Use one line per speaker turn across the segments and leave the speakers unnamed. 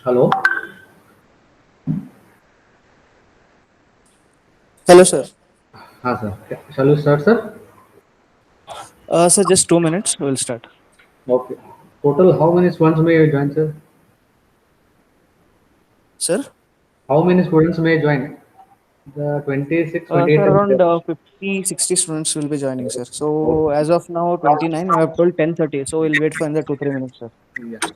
Hello.
Hello, sir.
Sir. Shall we start, sir?
Sir, just 2 minutes. We'll start.
Okay. Total, how many students may join, sir?
Sir,
How many students may join? The 26, 28.
sir, around 50, 60 students will be joining, sir. So,
Okay.
as of now, 29. I have told 10:30. So, we'll wait for another 2, 3 minutes, sir.
Yeah.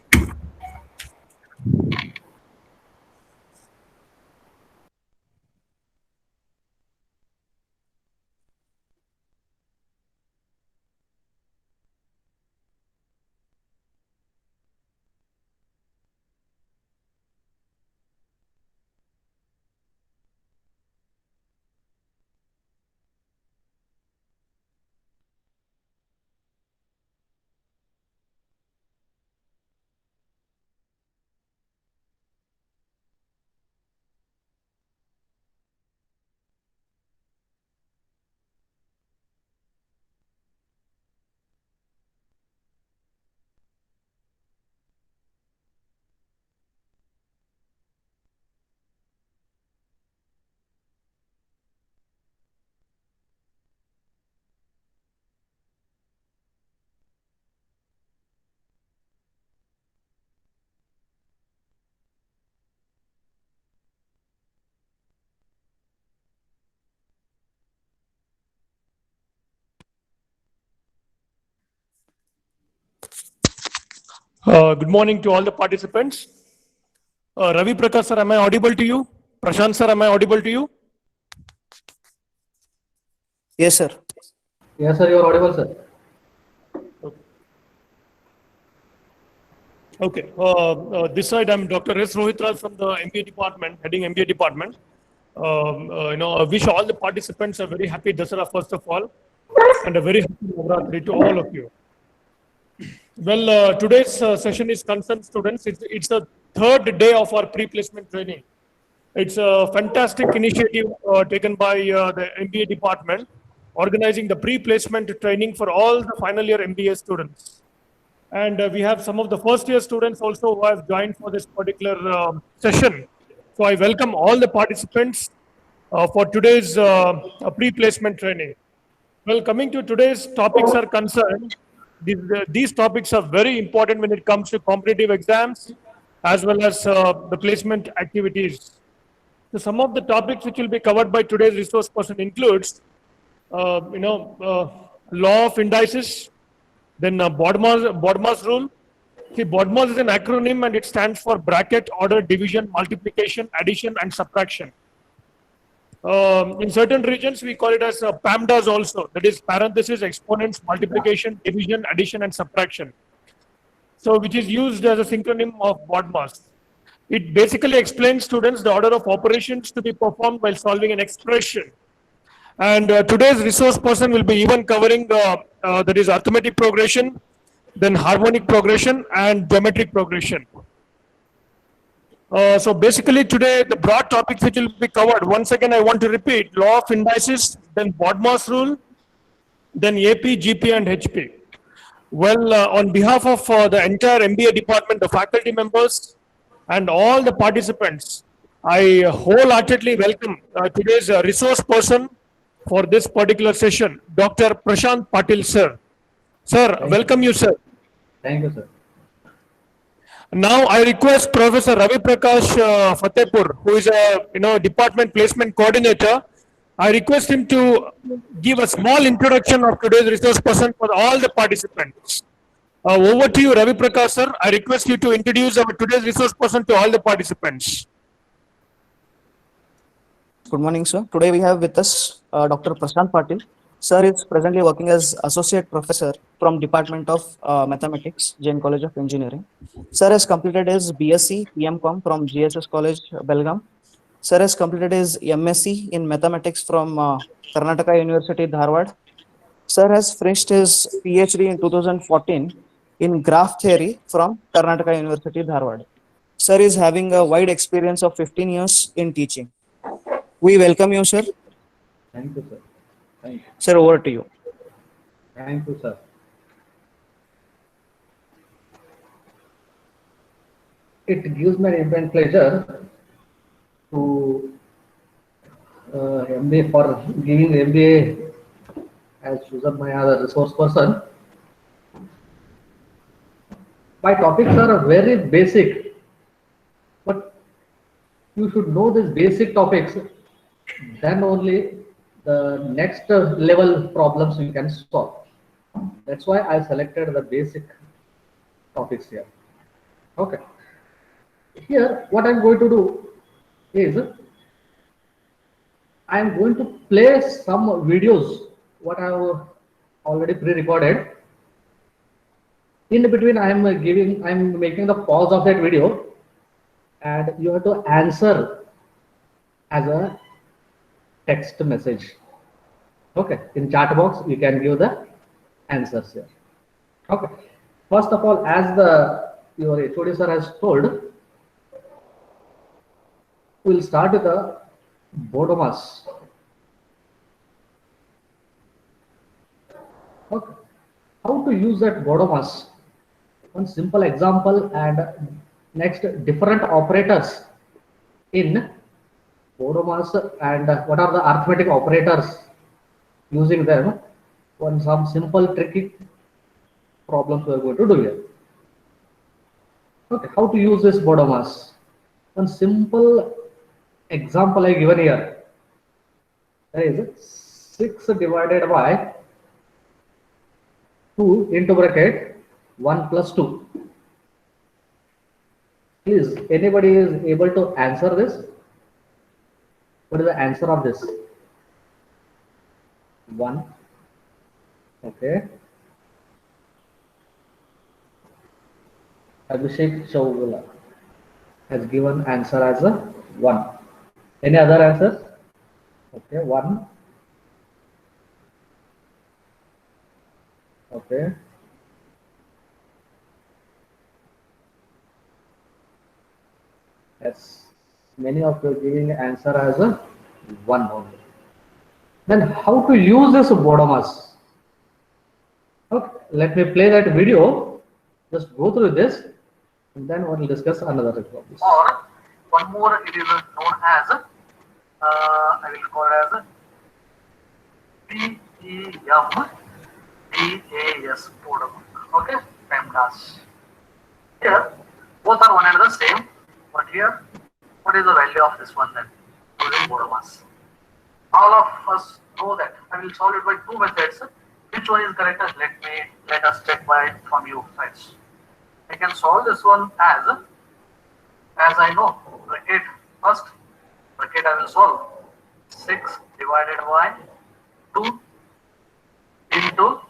Good morning to all the participants. Ravi Prakash sir, am I audible to you? Prashant sir, am I audible to you?
Yes, sir.
Yes, sir, you are audible, sir.
Okay. This side, I'm Dr. S. Rohitraj from the MBA department, heading MBA department. I wish all the participants a very happy Dasara first of all, and a very happy Navratri to all of you. Well, today's session is concerned students. It's the third day of our pre-placement training. It's a fantastic initiative taken by the MBA department, organizing the pre-placement training for all the final year MBA students. And we have some of the first year students also who have joined for this particular session. So I welcome all the participants for today's pre-placement training. Well, coming to today's topics are concerned, these topics are very important when it comes to competitive exams as well as the placement activities. So some of the topics which will be covered by today's resource person includes, law of indices, then Bodmer's rule. See, Bodmer's is an acronym and it stands for bracket, order, division, multiplication, addition, and subtraction. In certain regions, we call it as PAMDAS also. That is parenthesis, exponents, multiplication, division, addition, and subtraction. So, which is used as a synonym of BODMAS. It basically explains students the order of operations to be performed while solving an expression. And today's resource person will be even covering that is arithmetic progression, then harmonic progression, and geometric progression. So basically today the broad topics which will be covered, once again I want to repeat, law of indices, then Bodmer's rule, then AP, GP and HP. Well, on behalf of the entire MBA department, the faculty members and all the participants, I wholeheartedly welcome today's resource person for this particular session, Dr. Prashant Patil sir. Sir,
Thank you.
welcome you sir.
Thank you, sir.
Now I request Professor Ravi Prakash Fatehpur, who is a department placement coordinator. I request him to give a small introduction of today's resource person for all the participants. Over to you, Ravi Prakash sir. I request you to introduce our today's resource person to all the participants.
Good morning, sir. Today we have with us Dr. Prashant Patil. Sir is presently working as Associate Professor from Department of Mathematics, Jain College of Engineering. Sir has completed his BSc PMCom from GSS College, Belgaum. Sir has completed his MSc in Mathematics from Karnataka University, Dharwad. Sir has finished his PhD in 2014 in graph theory from Karnataka University, Dharwad. Sir is having a wide experience of 15 years in teaching. We welcome you, sir.
Thank you, sir. Thank you.
Sir, over to you.
Thank you, sir. it gives me an immense pleasure to MBA for giving MBA as chosen my other resource person. My topics are very basic, but you should know these basic topics. Then only the next level problems you can solve. That's why I selected the basic topics here. Okay. Here, what I'm going to do is I'm going to play some videos what I've already pre-recorded. In between, I'm making the pause of that video, and you have to answer as a text message. Okay, in chat box you can give the answers here. Okay, first of all, as the your HOD sir has told, we'll start with the bodomas. Okay, how to use that bodomas? One simple example, and next different operators in bodomas, and what are the arithmetic operators using them. One some simple tricky problems we are going to do here. Okay, how to use this bodomas? One simple example I given here. That is 6 divided by 2 into bracket 1 plus 2. Please, anybody is able to answer this? What is the answer of this? 1. Okay. Abhishek Chaugala has given answer as a 1. Any other answers? Okay, 1. Okay. Yes. Many of you are giving answer as a 1 only. Then how to use this bodomas? Okay, let me play that video. Just go through this, and then we'll discuss another problem. Or one more, it is known as I will call it as PEMDAS bodoma. Okay, PEMDAS. Here, both are one and the same, but here, what is the value of this one then? Using bodomas. All of us know that. I will solve it by 2 methods. Which one is correct? Let us check by from you guys. I can solve this one as I know bracket first. Bracket I will solve 6 divided by 2 into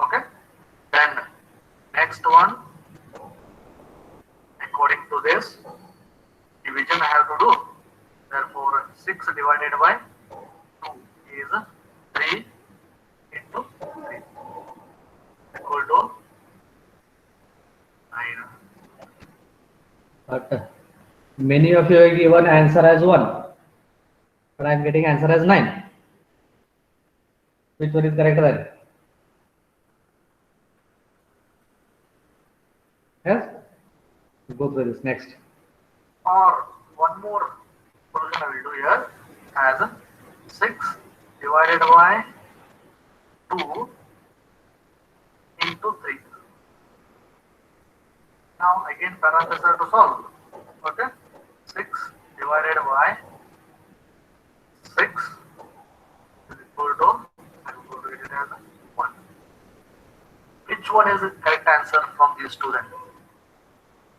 okay. Then next one, according to this division I have to do. Therefore 6 divided by 2 is 3 into 3 equal to 9. But many of you have given answer as 1, but I am getting answer as 9. Which one is correct then? Yes? Go through this next. Or one more solution I will do here as 6 divided by 2 into 3. Now again parenthesis to solve. Okay, 6 divided by 6 is equal to, I will go to it as 1. Which one is the correct answer from these two then?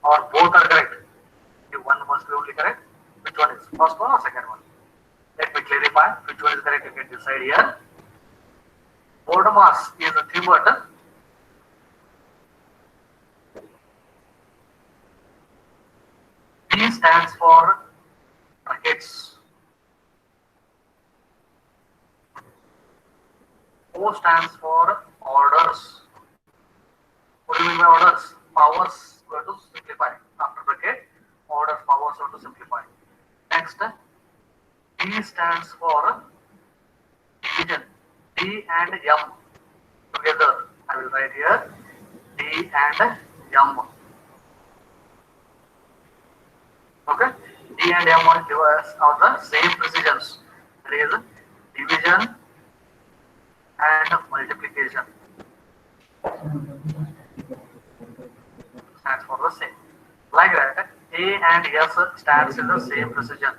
Or both are correct? If one must be only correct, which one is? First one or second one? Let me clarify which one is correct. You can decide here. Bodomas is a 3 button. B stands for brackets. O stands for orders. What do you mean by orders? Powers we have to simplify. After bracket, orders, powers we have to simplify. Next, D stands for division. D and M together. I will write here D and M. Okay, D and M are the same precisions. That is division and multiplication. Stands for the same. Like that, A and S stands in the same precision.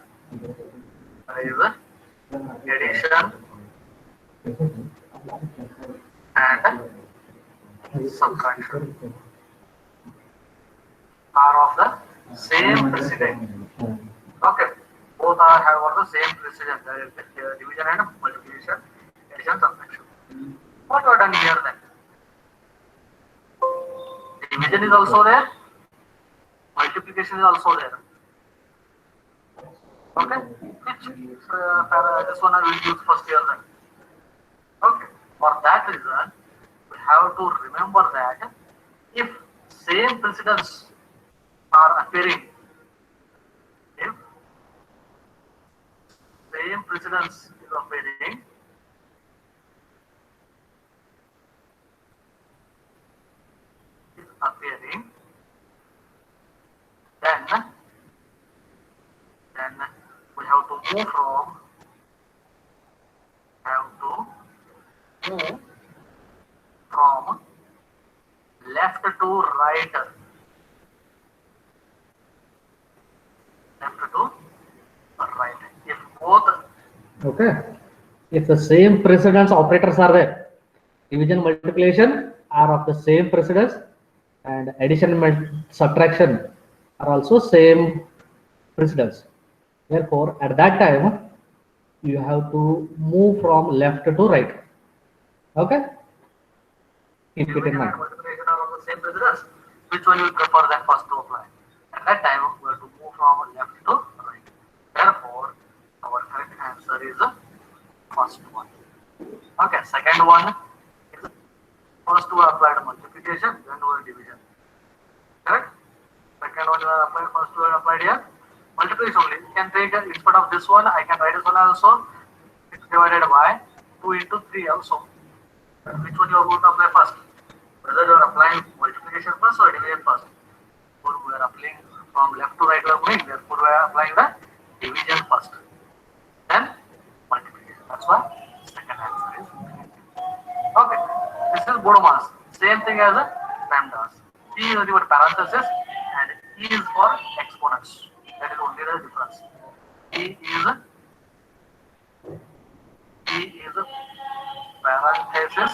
That is addition and subtraction are of the same precision. Okay, both are have the same precision. That is division and multiplication, addition, subtraction. What are done here then? Division is also there, multiplication is also there. Okay, this one I will use first here then. Okay, for that reason, we have to remember that if same precedents are appearing, if same precedents is appearing, then we have to move from left to right. Left to right. If both.
Okay. If the same precedence operators are there, division multiplication are of the same precedence, and addition and subtraction are also same precedence. Therefore, at that time, you have to move from left to right. Okay? Keep it in mind.
Multiplication are of the same precedence. Which one you prefer then first to apply? At that time, we have to move from left to right. Therefore, our correct answer is the first one. Okay, second one is first we applied multiplication, then we division. Correct? Second one we applied first we applied here multiplication only. You can take instead of this one, I can write this one also. It's divided by 2 into 3 also. Which one you are going to apply first? Whether you are applying multiplication first or division first. Or we are applying from left to right we are going, therefore we are applying the division first. Then multiplication. That's why second answer is. Okay. This is Bodomas. Same thing as a PEMDAS. P is nothing but parenthesis and E is for exponents. That is only the difference. E is parenthesis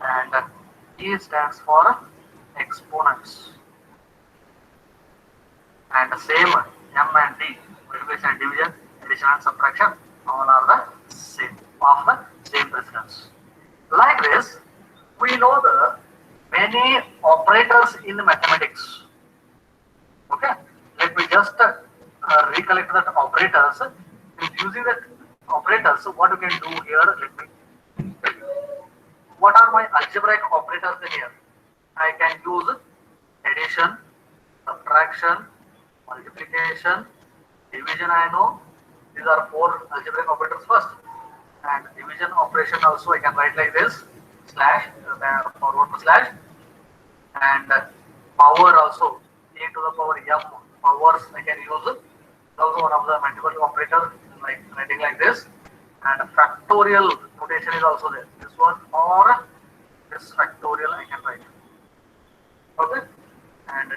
and E stands for exponents. And the same M and D, multiplication and division, addition and subtraction, all are the same, of the same precedence. Like this, we know the many operators in mathematics. Okay, let me just recollect the operators. Using the operators, what you can do here, let me tell you. What are my algebraic operators in here? I can use addition, subtraction, multiplication, division. I know these are 4 algebraic operators first, and division operation also I can write like this slash forward slash, and power also e to the power m powers I can use. Also one of the multiple operator like writing like this, and factorial notation is also there. This one or this factorial I can write. Okay, and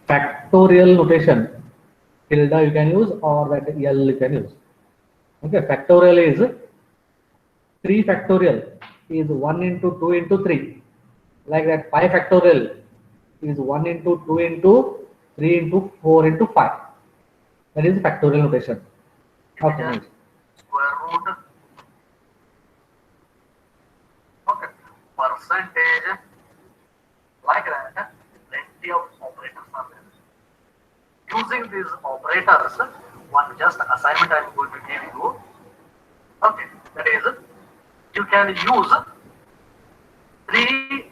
Factorial notation, tilde you can use or that L you can use. Okay, factorial is 3 factorial is 1 into 2 into 3. Like that 5 factorial is 1 into 2 into 3 into 4 into 5. That is factorial notation. Okay.
Square root. Okay, percentage. Like that, plenty of operators are there. Using these operators, one just assignment I am going to give you. Okay, that is, you can use 3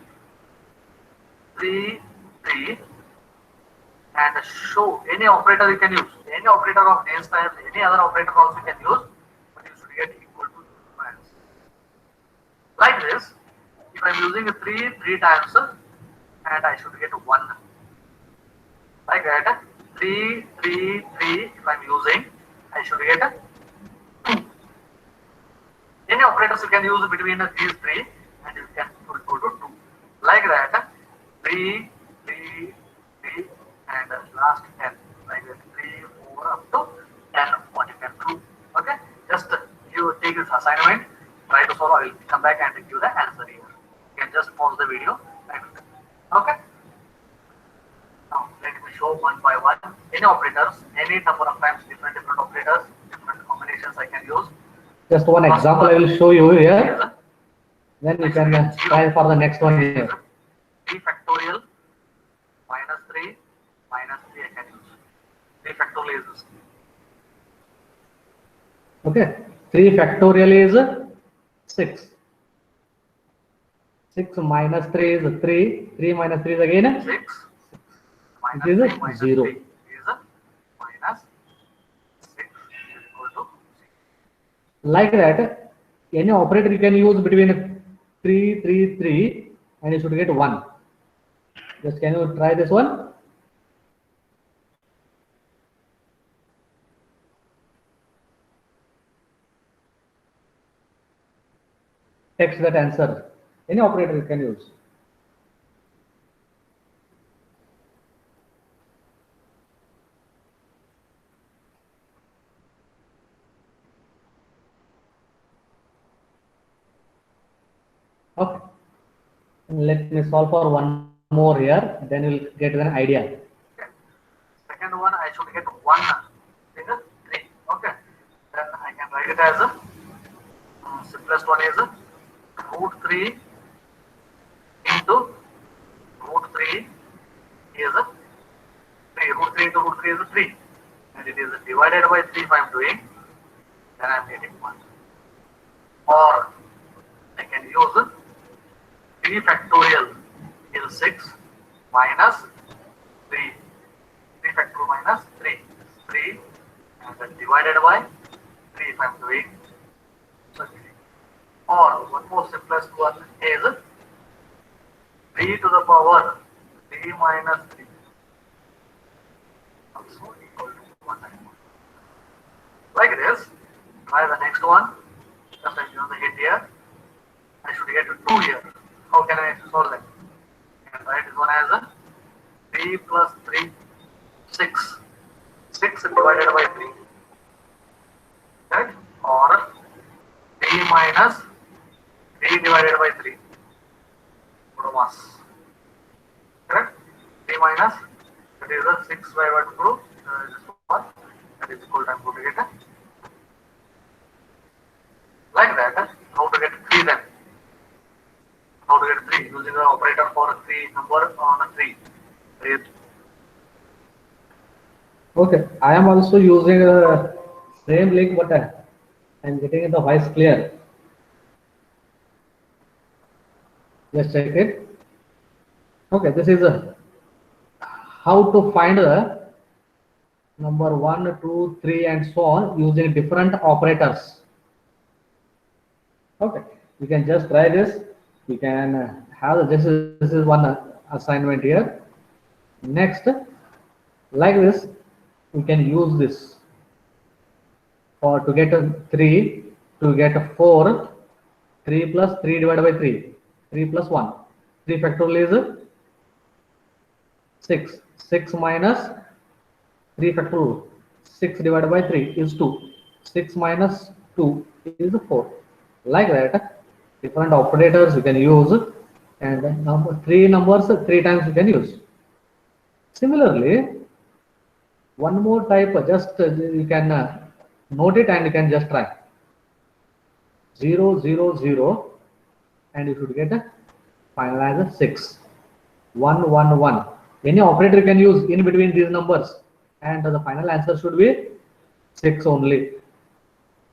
and show any operator you can use. Any operator of this type, any other operator also you can use, but you should get equal to answer. Like this, if I'm using a 3 times, and I should get 1. Like that, 3, 3, 3, if I'm using, I should get 2. Any operators you can use between these 3 and you can go to 2. Like that, 3, 3, 3 and last 10. Like that, 3, 4 up to 10 what you can do. Okay, just you take this assignment, try to solve. I will come back and give the answer here. You can just pause the video and okay. Now let me show one by one. Any operators, any number of times, different operators, different combinations I can use.
Just one example I will show you here. Then you can try for the next one here.
3 factorial minus 3 minus 3 I can use. 3 factorial is this.
Okay, 3 factorial is 6. 6 minus 3 is 3. 3 minus 3 is again
6 minus
it is
3 minus
0.
3 is minus 6 is equal to 6.
Like that, any operator you can use between 3, 3, 3 and you should get 1. Just can you try this one? Text that answer. Any operator you can use. Okay. Let me solve for one more here, then you'll get an idea.
Okay. Second one I should get 1 in 3. Okay. Then I can write it as simplest one is root 3 into root 3 is 3. Root 3 into root 3 is 3. And it is divided by 3 if I am doing, then I am getting 1. Or I can use 3 factorial is 6 minus 3. 3 factorial minus 3. 3 and then divided by 3 if I am doing. So, or one more simplest one is 3 to the power 3 minus 3 also equal to 1. Like this. Try the next one. Just I give the hit here. I should get 2 here. How can I solve that? I can write this one as 3 plus 3, 6. 6 divided by 3. Right? Or 3 minus 3 divided by 3. Mass. Correct? 3 minus, that is a 6 by 2, this one, that is equal to, I'm going to get like that. How to get 3 then? How to get 3? Using the operator for 3 number on a 3.
Okay, I am also using the same link, but I am getting the voice clear. Let's check it. Okay, this is how to find the number 1, 2, 3 and so on using different operators. Okay, you can just try this. You can have this is one assignment here. Next, like this, we can use this for to get a 3, to get a 4, 3 plus 3 divided by 3, 3 plus 1, 3 factorial is 6, 6 minus 3 factorial, 6 divided by 3 is 2, 6 minus 2 is 4. Like that, different operators you can use, and number 3 numbers 3 times you can use. Similarly, one more type, just you can note it and you can just try 0, 0, 0, and you should get a final as 6, 1, 1, 1. Any operator you can use in between these numbers, and the final answer should be 6 only.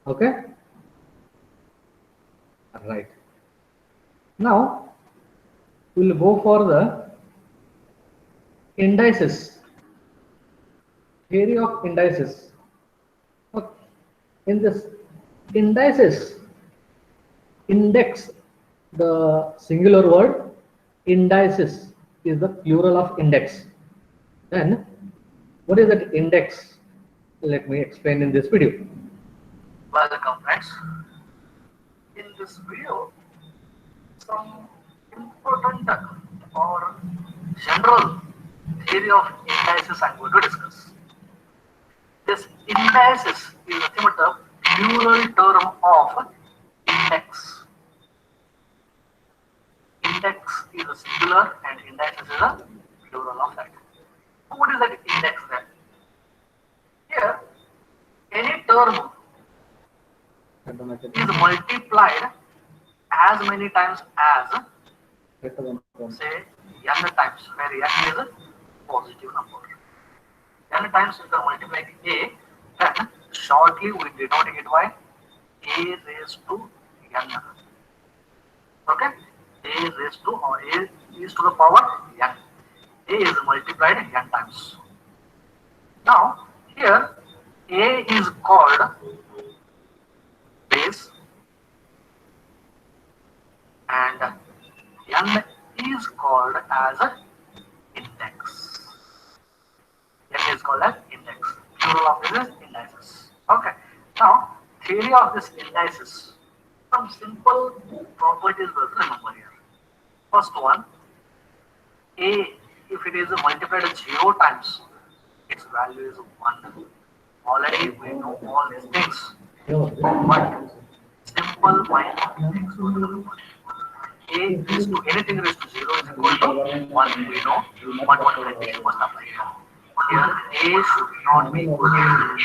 Okay. Right. Now we'll go for the indices. Theory of indices. Okay. In this indices, index the singular word. Indices is the plural of index. Then, what is that index? Let me explain in this video.
Welcome friends. In this video, some important or general theory of indices I'm going to discuss. This indices is nothing but a plural term of index. Index is a singular and indices is a plural of that. So what is that index then? Here, any term is multiplied as many times as say n times, where n is a positive number. N times if you are multiplying a, then shortly we denoting it by a raised to n. Okay? A raised to or a is to the power n. A is multiplied n times. Now here a is called base and n is called as index. N is called as index. Plural of this is indices. Okay. Now, theory of this indices. Some simple properties will remember here. First one, a if it is multiplied 0 times, its value is 1. Already we know all these things. But simple mind things will remember. A is to anything raised to 0 is equal to 1. We know, but one condition must apply here. Here, A should not be equal to 0.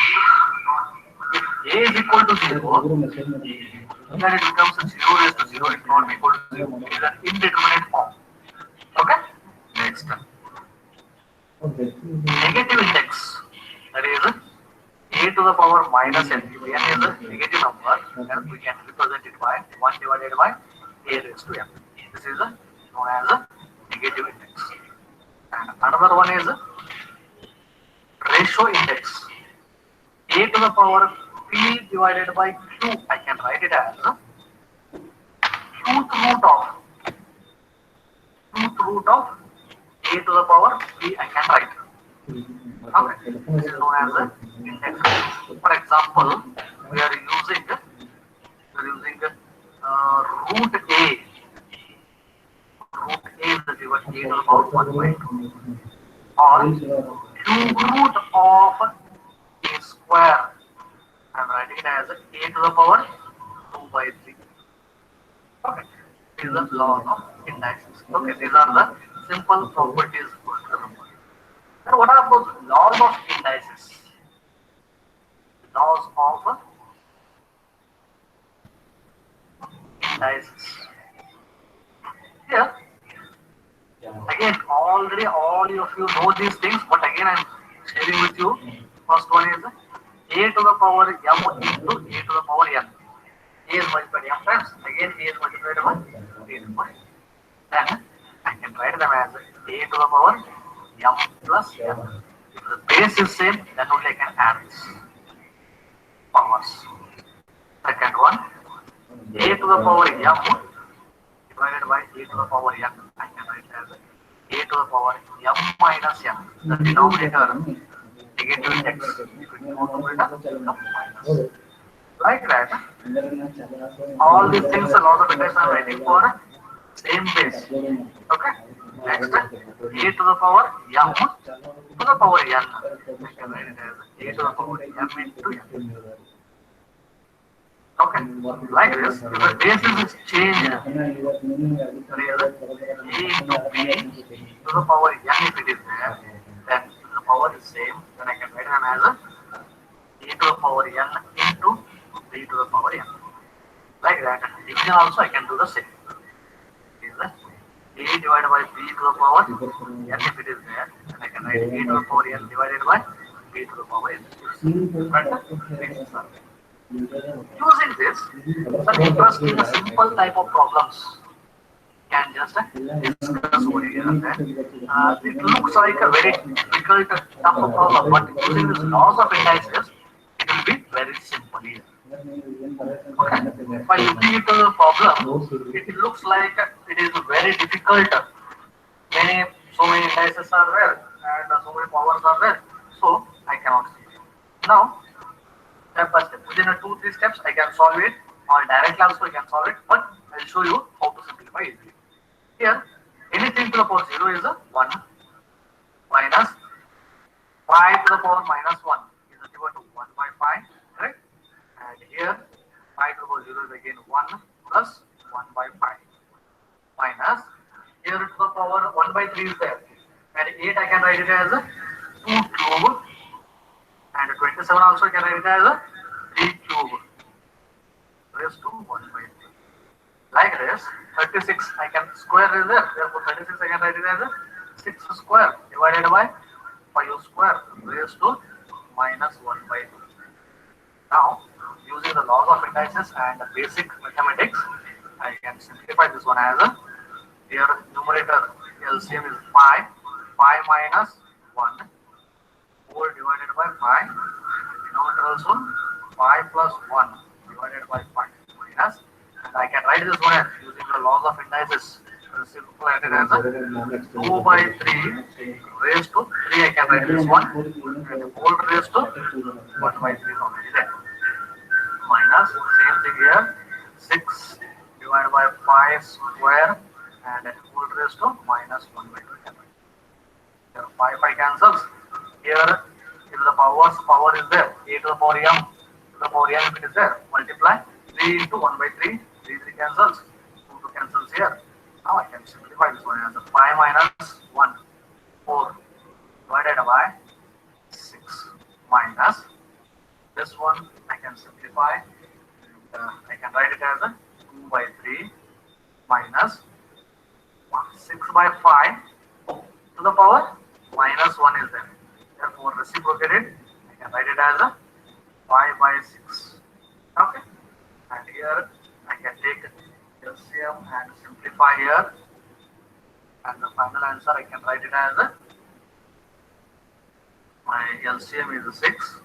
If A is equal to 0, then it becomes 0 raised to 0. It cannot be equal to 0. It is an indeterminate form. Okay? Next. Negative index. That is a to the power minus n. If n is a negative number, then we can represent it by 1 divided by a raised to m. This is known as a negative index. And another one is ratio index. A to the power p divided by q. I can write it as root of a to the power p. I can write. Okay. This is known as a index. For example, we are using root a. Root a is the given a to the power 1 by 2. Or cube root of a square. I am writing it as a to the power 2 by 3. Okay. These are the laws of indices. Okay. These are the simple properties for remember. And what are those laws of indices? Laws of indices. Here, again, already all of you know these things, but again I am sharing with you. First one is a to the power m into a to the power n. A is multiplied m times. Again, a is multiplied by a to the power. Then I can write them as a to the power m plus n. If the base is same, then only I can add this powers. Second one, a to the power m divided by a to the power n. I can write as a to the power m minus n. The denominator negative index. If it is numerator, minus. Like that, all these things a lot of times I am writing for same base. Okay. Next, a to the power m to the power n. I can write it as a to the power m into n. Okay, like this, if the basis is changed, a into b to the power n if it is there, then the power is same, then I can write them as a to the power n into b to the power n. Like that, division also I can do the same. Is a divided by b to the power n if it is there, then I can write a to the power n divided by b to the power n. Using this, some interesting simple type of problems can just discuss over here. It looks like a very difficult type of problem, but using this laws of indices, it will be very simple here. Okay. By looking into the problem, it looks like it is very difficult. So many indices are there and so many powers are there. So I cannot see it. Now, step by step, within a 2-3 steps, I can solve it, or directly also I can solve it, but I'll show you how to simplify it. Here, anything to the power 0 is a 1 minus 5 to the power minus 1 is equal to 1 by 5, correct? And here, 5 to the power 0 is again 1 plus 1 by 5 minus, here to the power 1 by 3 is there, and 8 I can write it as a 2 cube, and 27 also I can write it as a 3 cube raised to 1 by 3. Like this, 36 I can square is there, therefore 36 I can write it as a 6 square divided by 5 square raised to minus 1 by 2. Now, using the laws of indices and the basic mathematics, I can simplify this one as a, here numerator LCM is 5, 5 minus 1 whole divided by 5, denominator also 5 plus 1 divided by 5 minus, and I can write this one as using the laws of indices, simplify it as a 2 by 3 raised to 3, I can write this one, and whole raised to 1 by 3 is already there, minus, same thing here, 6 divided by 5 square and whole raised to minus 1 by 2. Here 5 cancels. Here, if the power is there, a to the power m, to the power m if it is there, multiply 3 into 1 by 3, 3 cancels, 2 cancels here. Now I can simplify this one as a 5 minus 1, 4 divided by 6 minus this one I can simplify, and I can write it as a 2 by 3 minus 6 by 5 to the power minus 1 is there. Therefore, reciprocated, I can write it as a 5 by 6. Okay. And here I can take LCM and simplify here. And the final answer I can write it as a, my LCM is 6.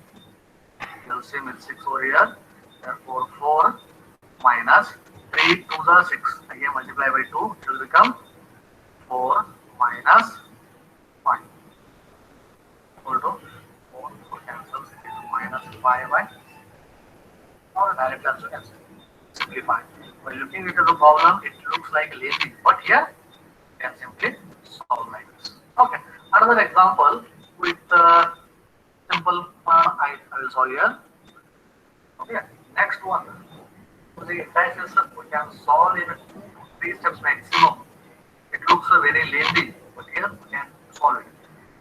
LCM is 6 over here. Therefore, 4 minus 3 to the 6. Again multiply by 2. It will become 4 minus 5. Equal to 4 cancels, it is minus 5 by, or directly also cancel. Simplify. By looking into the problem, it looks like lazy, but here you can simply solve like this. Okay. Another example with simple I will solve here. Okay. Next one. So the indices we can solve in 3 steps maximum. It looks very lazy, but here we can solve it.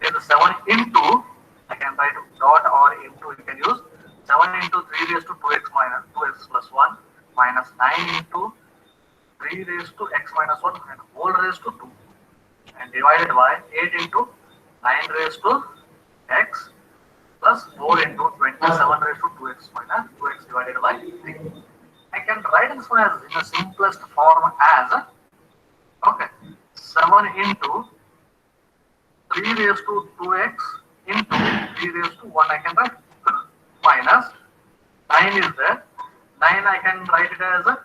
There is 7 into, I can write dot or into, you can use 7 into 3 raised to 2x minus 2x plus 1 minus 9 into 3 raised to x minus 1 and whole raised to 2 and divided by 8 into 9 raised to x plus 4 into 27 raised to 2x minus 2x divided by 3. I can write this one as in the simplest form as, okay, 7 into 3 raised to 2x into 3 raised to 1 I can write minus 9 is there. 9 I can write it as a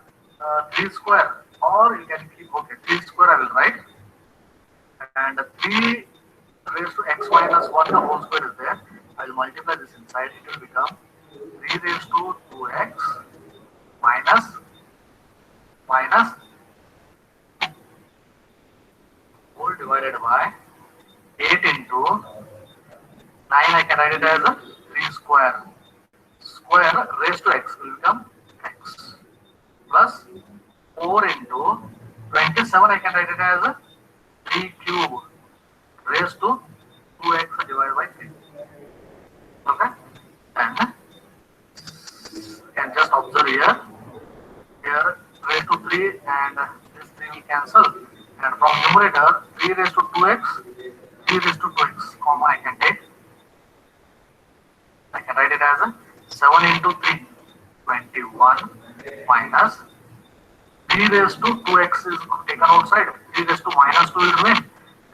3 square, or you can keep, okay, 3 square I will write, and 3 raised to x minus 1 the whole square is there. I will multiply this inside, it will become 3 raised to 2x minus whole divided by 8 into 9 I can write it as a 3 square raised to x will become x plus 4 into 27 I can write it as a 3 cube raised to 2x divided by 3. Okay, and you can just observe here raised to 3 and this 3 will cancel, and from numerator 3 raised to 2x, 3 raised to 2x comma I can take. I can write it as a 7 into 3, 21 minus 3 raised to 2x is taken outside, 3 raised to minus 2 will remain,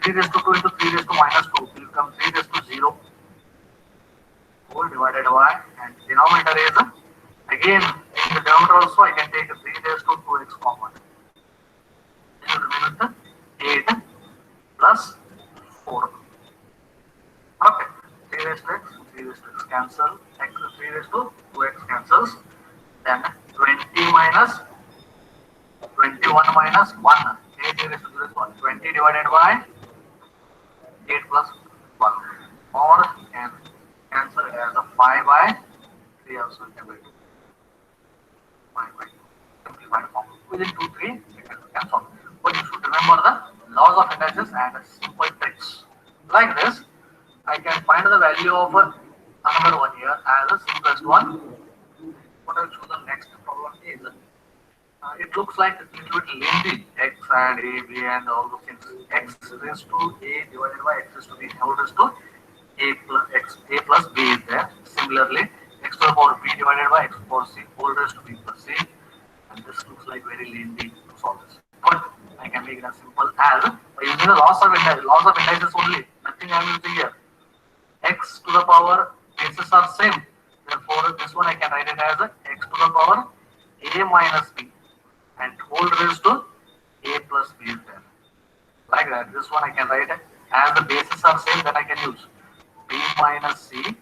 3 raised to 2 into 3 raised to minus 2 will become 3 raised to 0 whole divided by, and denominator is Again, in the denominator also I can take 3 raised to 2x common. This will remain with the 8 plus 4. Okay. 3 raised to x, 3 raised to x cancel. X 3 raised to 2x cancels. Then 20 minus 21 minus 1. 8 raised to 0 is 1. 20 divided by 8 plus 1. Or can cancel as a 5 by 3 also can write. 5 by 2. Simplified form. Within 2, 3, we can solve. But you should remember the laws of indices and simple tricks. Like this, I can find the value of another one here as a simplest one. What I'll show the next problem is, it looks like a little bit lengthy. X and A, B and all those things. X raised to A divided by X raised to B whole raised to A plus X, A plus B is there. Similarly, X to the power B divided by X to the power C whole raised to B plus C. And this looks like very lengthy to solve this. But I can make it as simple as by using the laws of indices only. Nothing I am using here. X to the power bases are same. Therefore, this one I can write it as x to the power A minus B and whole raised to A plus B is there. Like that. This one I can write it as the bases are same, that I can use B minus C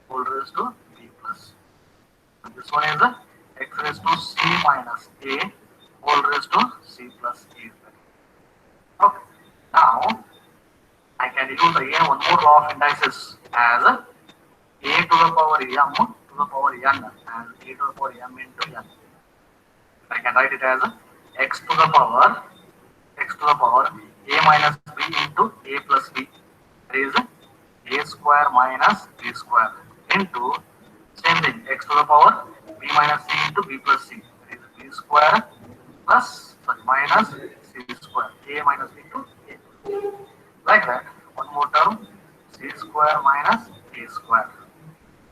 whole raised to B plus. And this one is x raised to C minus A whole raised to C plus A is there. Okay. Now, I can use again one more law of indices as a to the power m to the power n and a to the power m into n. I can write it as x to the power a minus b into a plus b. That is a square minus b square into same thing x to the power b minus c into b plus c. That is b square plus minus c square. A minus b into a. Like that. One more term, c square minus a square.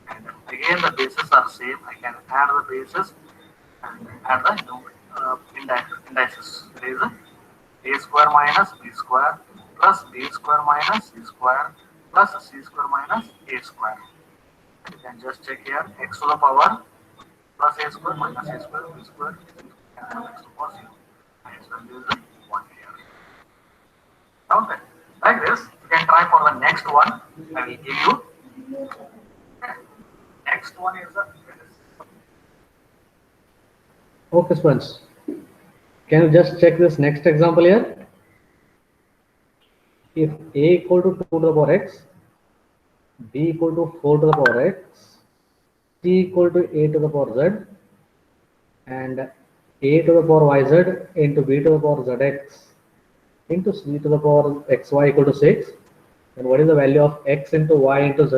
And again the bases are same. I can add the bases and add the indices. There is a square minus b square plus b square minus c square plus c square minus a square. You can just check here x to the power plus a square minus a square b square and x to the power 0. And its value is 1 here. Okay. Like this, you can try for the next one. I will give you. Next one is the.
Okay, students. Can you just check this next example here? If A equal to 2 to the power x, B equal to 4 to the power x, C equal to A to the power z, and A to the power yz into B to the power zx into C to the power xy equal to 6, then what is the value of x into y into z?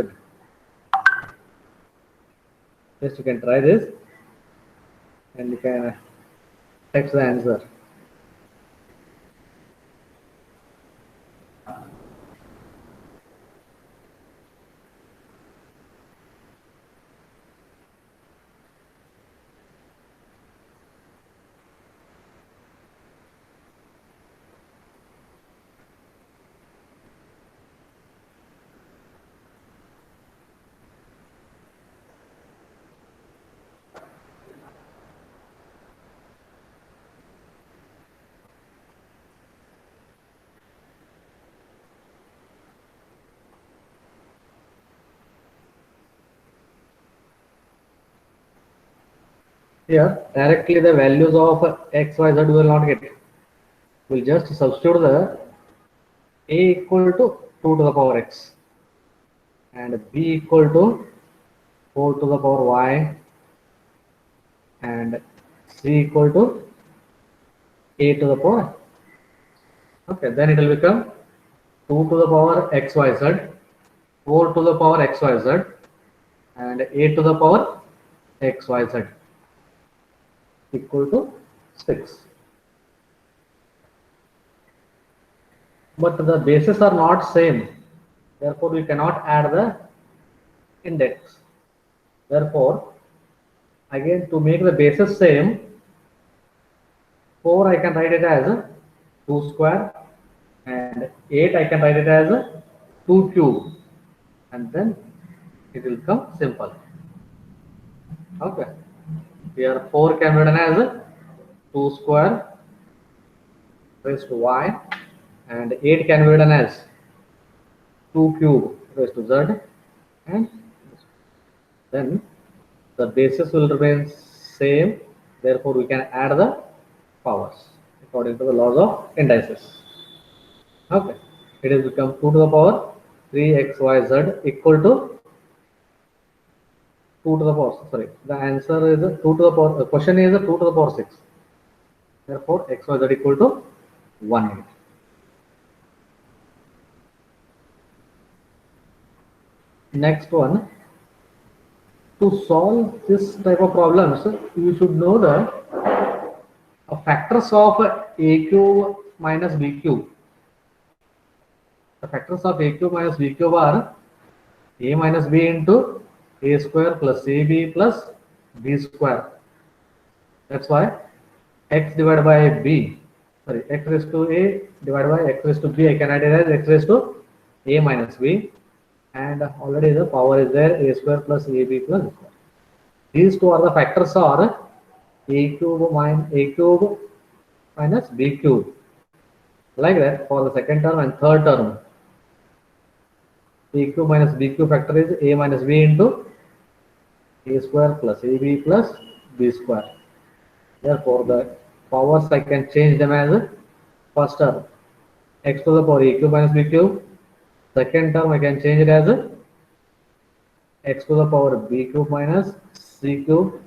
Just you can try this and you can text the answer. Here, directly the values of x, y, z we will not get. We'll just substitute the a equal to 2 to the power x and b equal to 4 to the power y and c equal to a to the power. Okay, then it will become 2 to the power xyz, 4 to the power xyz and a to the power xyz equal to 6. But the bases are not same, therefore we cannot add the index. Therefore, again to make the bases same, 4 I can write it as 2 square and 8 I can write it as 2 cube, and then it will come simple. Okay. Here 4 can be written as 2 square raised to y, and 8 can be written as 2 cube raised to z, and then the basis will remain same. Therefore, we can add the powers according to the laws of indices. Okay, it has become 2 to the power 3xyz equal to 2 to the power. Sorry, the answer is 2 to the power. The question is 2 to the power 6. Therefore, xyz equal to 180. Next one, to solve this type of problems, you should know that factors of a cube minus b cube. The factors of a cube minus b cube are a minus b into a square plus ab plus b square. That's why x divided by b, sorry, x raised to a divided by x raised to b, I can write it as x raised to a minus b, and already the power is there, a square plus ab plus b square. These two are the factors are a cube minus b cube. Like that for the second term and third term, a cube minus b cube factor is a minus b into a square plus ab plus b square. Therefore, the powers I can change them as first term x to the power a cube minus b cube. Second term I can change it as x to the power b cube minus c cube,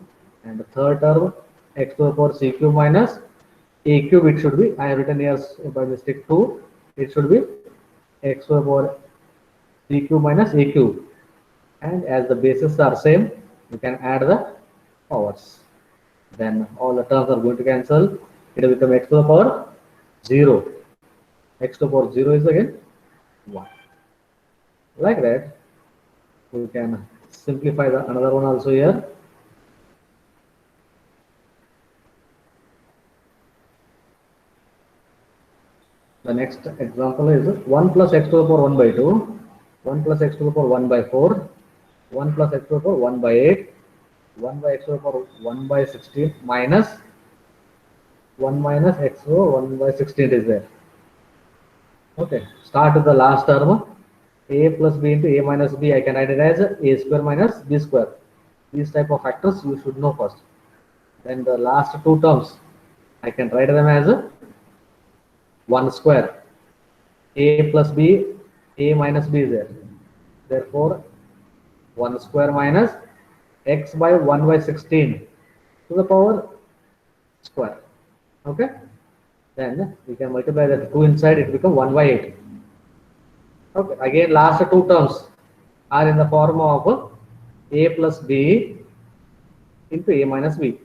and the third term x to the power c cube minus a cube. It should be, I have written here by mistake 2. It should be x to the power c cube minus a cube, and as the bases are same, you can add the powers. Then all the terms are going to cancel. It will become x to the power 0. X to the power 0 is again 1. Like that, we can simplify the another one also here. The next example is 1 plus x to the power 1 by 2, 1 plus x to the power 1 by 4, 1 plus x to the power 1 by 8, 1 by x to the power 1 by 16 minus 1 minus x to the 1 by 16 is there. Okay, start with the last term. A plus b into a minus b, I can write it as a square minus b square. These type of factors you should know first. Then the last two terms, I can write them as 1 square. A plus b, a minus b is there. Therefore, 1 square minus x by 1 by 16 to the power square. Okay. Then we can multiply that 2 inside, it becomes 1 by 8. Okay. Again, last two terms are in the form of a plus b into a minus b.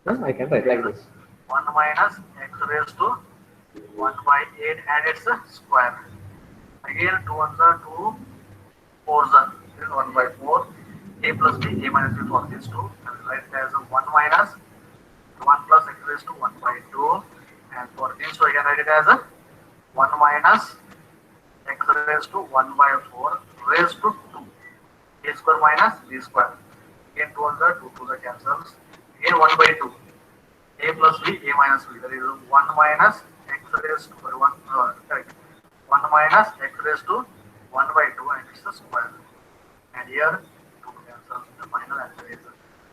Then I can write like this.
1 minus x raised to 1 by 8 and its square. Again, 2 ones are 2, 4s are 1 by 4. A plus b, a minus b for these two. And write it as 1 minus 1 plus x raised to 1 by 2. And for these two, I can write it as 1 minus x raised to 1 by 4 raised to 2. A square minus b square. Again, 2 ones are 2, 2 the cancels. Again, 1 by 2. A plus b, a minus b. That is 1 minus x raised to 1, correct. 1 minus x raised to 1 by 2 and it's the square. And here 2 cancels. The final answer is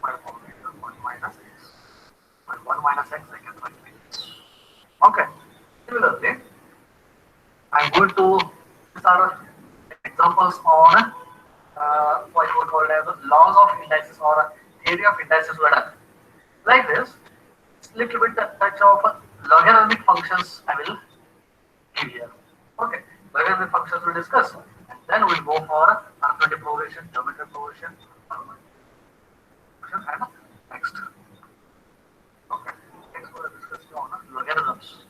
5 formula 1 minus x. But 1 minus x I can write it. Okay. Similarly, I'm going to, these are examples on what you would call as laws of indices or theory of indices were done. Like this, it's little bit touch of logarithmic functions I will give here. Okay, logarithmic functions we'll discuss, and then we'll go for arithmetic progression, geometric progression, and next. Okay, next we'll discuss on logarithms.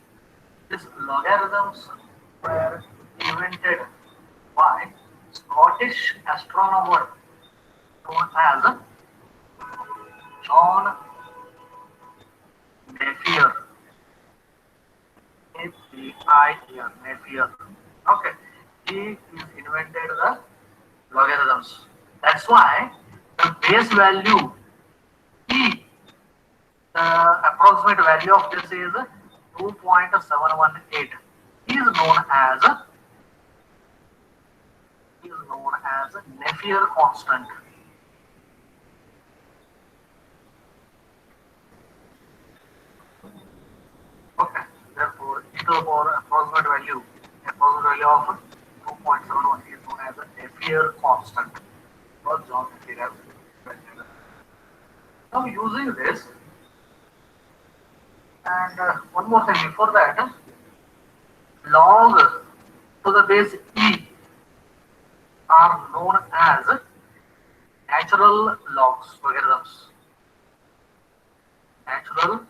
These logarithms were invented by Scottish astronomer known as John Napier. Napier. Okay, he invented the logarithms. That's why the base value e approximate value of this is 2.718 is known as Napier constant. Okay, therefore e to the power approximate value of 2.71 is known as a Napier constant or John Napier. Now using this, and one more thing before that, log to the base e are known as natural logarithms. Natural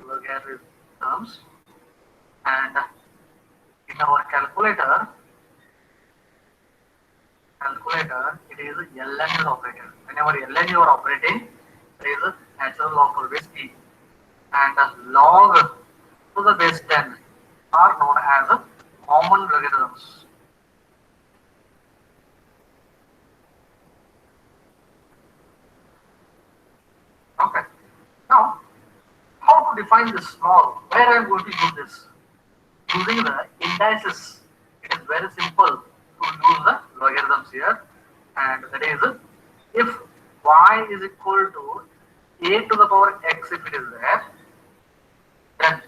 logarithms, and in our calculator it is ln is operated. Whenever ln you are operating, there is a natural log to the base e, and log to the base 10 are known as common logarithms. Okay. Now, how to define this log? Where I am going to use this? Using the indices. It is very simple to use the logarithms here, and that is if y is equal to a to the power x, if it is there, then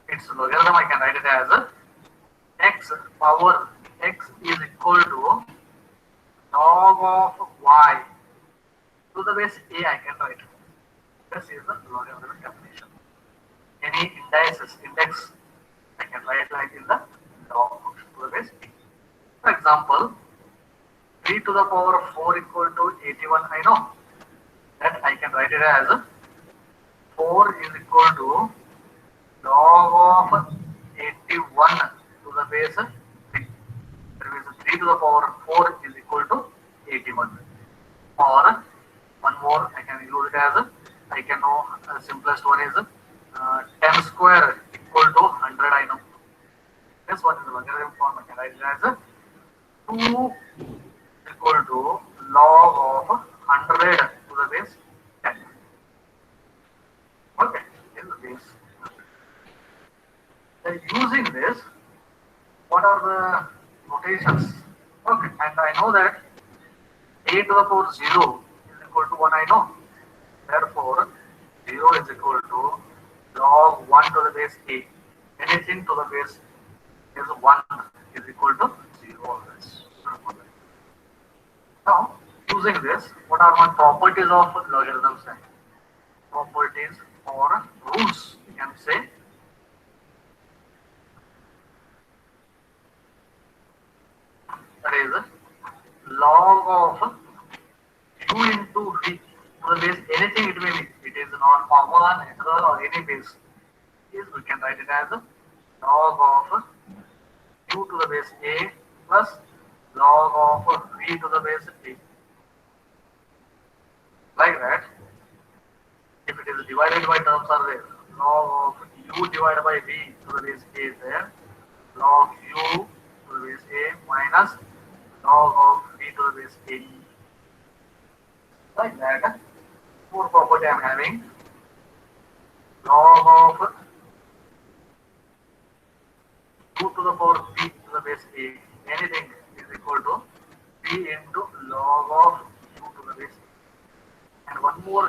its logarithm I can write it as x power x is equal to log of y to the base a, I can write. This is the logarithmic definition. Any index I can write like in the log function to the base b. For example, 3 to the power 4 equal to 81, I know that I can write it as 4 is equal to log of 81 to the base 3. That means 3 to the power 4 is equal to 81. Or one more, I can use it as I can know the simplest one is 10 square equal to 100, I know. This one is the logarithm form. I can write it as 2 equal to log of 100 to the base 10. Okay, in the base. Then using this, what are the notations? Okay, and I know that a to the power 0 is equal to 1, I know. Therefore, 0 is equal to log 1 to the base a. Anything to the base is 1 is equal to 0 always. Now, using this, what are my properties of logarithms? Properties or rules, you can say. That is log of u into v to the base anything it may be. It is non-common, natural, or any base. Is we can write it as log of u to the base a plus log of v to the base b. Like that. If it is divided by terms are there, log of u divided by v to the base a is there, log u to the base a minus log of v to the base a. Like that. More property I am having. Log of u to the power b to the base a, anything is equal to b into log of u to the base a. And one more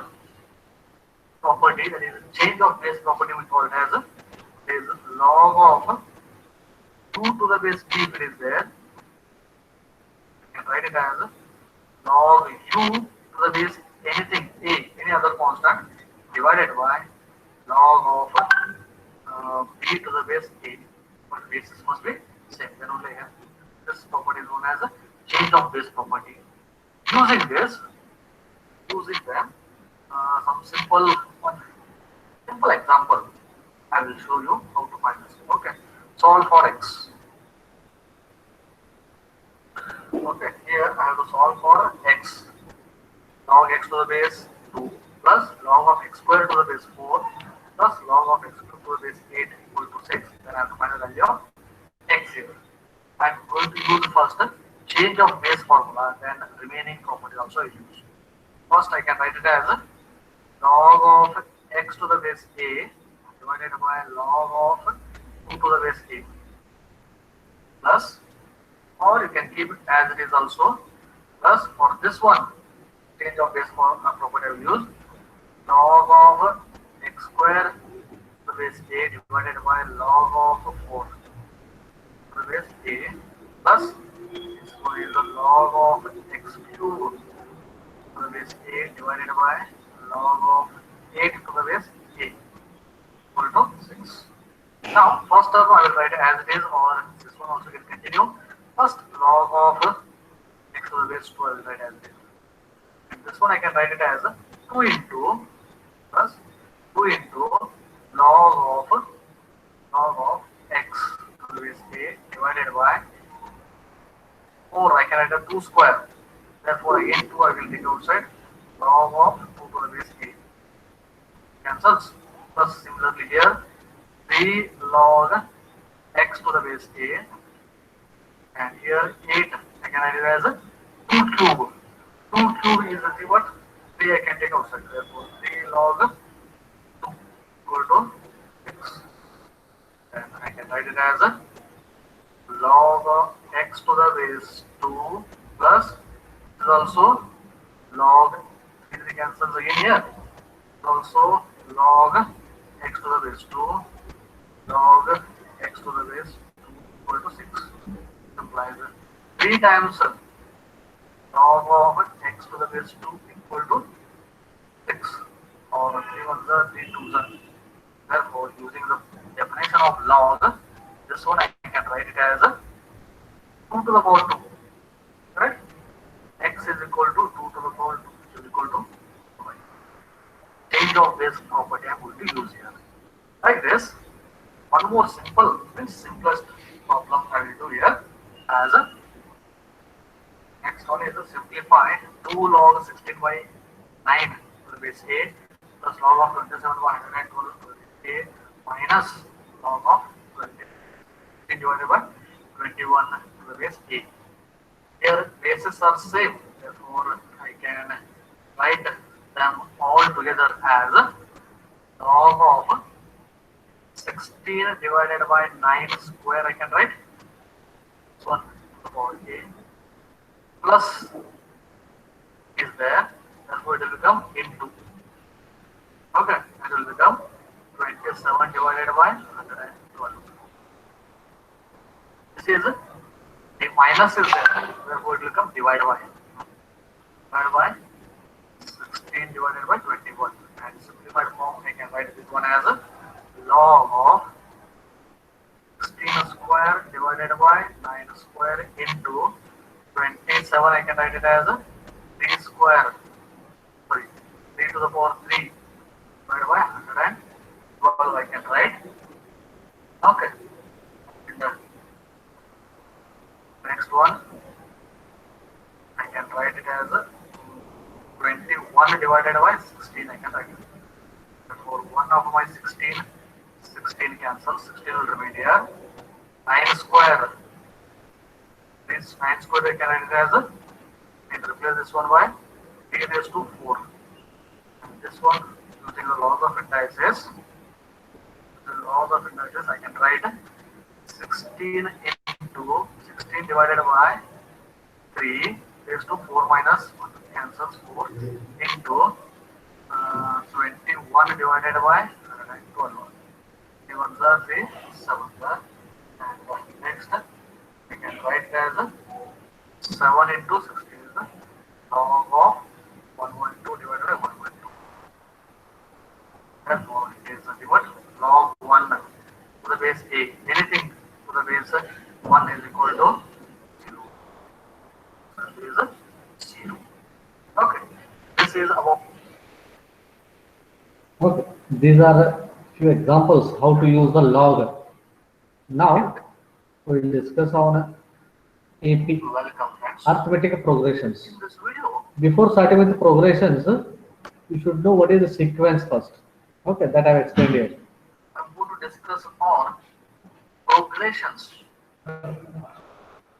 property, that is change of base property, we call it as is log of 2 to the base b if it is there. You can write it as log u to the base anything a, any other constant, divided by log of b to the base a. But bases must be same. Then only here this property is known as a change of base property. Using them, some simple example, I will show you how to find this. Okay, solve for x. Okay, here I have to solve for x. Log x to the base 2 plus log of x square to the base 4 plus log of x to the base 8 equal to 6. Then I have to find the value of x here. I am going to use first change of base formula, then remaining property also I use. First I can write it as log of x to the base a divided by log of 2 to the base a plus, or you can keep it as it is also, plus for this one, change of base for a property I will use, log of x square to the base a divided by log of 4 to the base a plus this one is the log of x cube to the base a divided by log of 8 to the base a equal to 6. Now, first term I will write it as it is, or this one also can continue. First log of x to the base 2 I will write as it is. And this one I can write it as 2 into plus 2 into log of x to the base a divided by 4. I can write a 2 square. Therefore, again 2 I will take outside. Log of 2 to the base a cancels. Plus similarly here 3 log x to the base a, and here 8 I can write it as a 2 cube. 2 cube is nothing but 3 I can take outside. Therefore 3 log 2 equal to 6. And I can write it as a log of x to the base 2 plus this is also log 3 cancels again here. Also log x to the base 2 log x to the base 2 equal to 6. Implies 3 times log of x to the base 2 equal to 6, or 3 ones are 3 twos are. Therefore, using the definition of log, this one I can write it as 2 to the power 2. Correct? X is equal to 2 to the power 2, which is equal to 5. Change of base property I am going to use here. Like this, one more simple, means simplest problem I will do here as next one is to simplify 2 log 16 by 9 to the base a plus log of 27 by 112 to the base a minus log of 20 divided by 21 to the base a. Here bases are same, therefore I can write them all together as log of 16 divided by 9 square I can write. This one to the power a plus is there, therefore it will become into. Okay, it will become 27 divided by 112. This is the minus is there, therefore it will become divided by 16 divided by 21. And simplified form I can write this one as a log of 16 square divided by 9 square into 27. I can write it as a 3 square, sorry, 3 to the power 3 divided by 112 I can write. Okay. Next one, I can write it as a 21 divided by 16 I can write it. Therefore 1 of my 16 cancels, 16 will remain here. 9 square, this 9 square I can write it as a, and replace this one by 3 raised to 4. And this one using the laws of indices, I can write 16 into 16 divided by 3 raised to 4 minus 1 cancels 4 into 21 divided by 12. 3 ones are 3, 7 are, and next I can write it as 7 into 16 is the log of 112 divided by 112. Therefore, it is nothing but log 1 to the base a. Anything to the base 1 is equal to 0. This is 0. Okay. This is about.
Okay, these are a few examples how to use the log. Now we will discuss on AP,
Welcome, friends.
arithmetic progressions.
In this video,
Before starting with the progressions, you should know what is the sequence first. Okay, that I have explained here.
I'm going to discuss on progressions.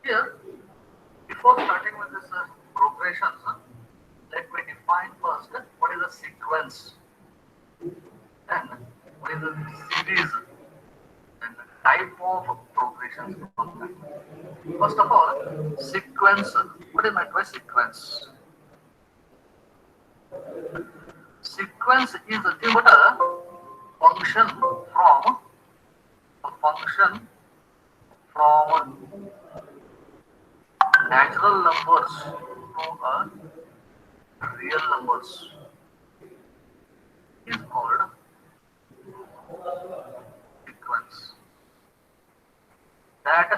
Here, before starting with this progressions, let me define first what is a sequence. is a series and the type of progressions from that. First of all, sequence. What is meant by sequence? Sequence is nothing but a function from natural numbers to a real numbers is called sequence. That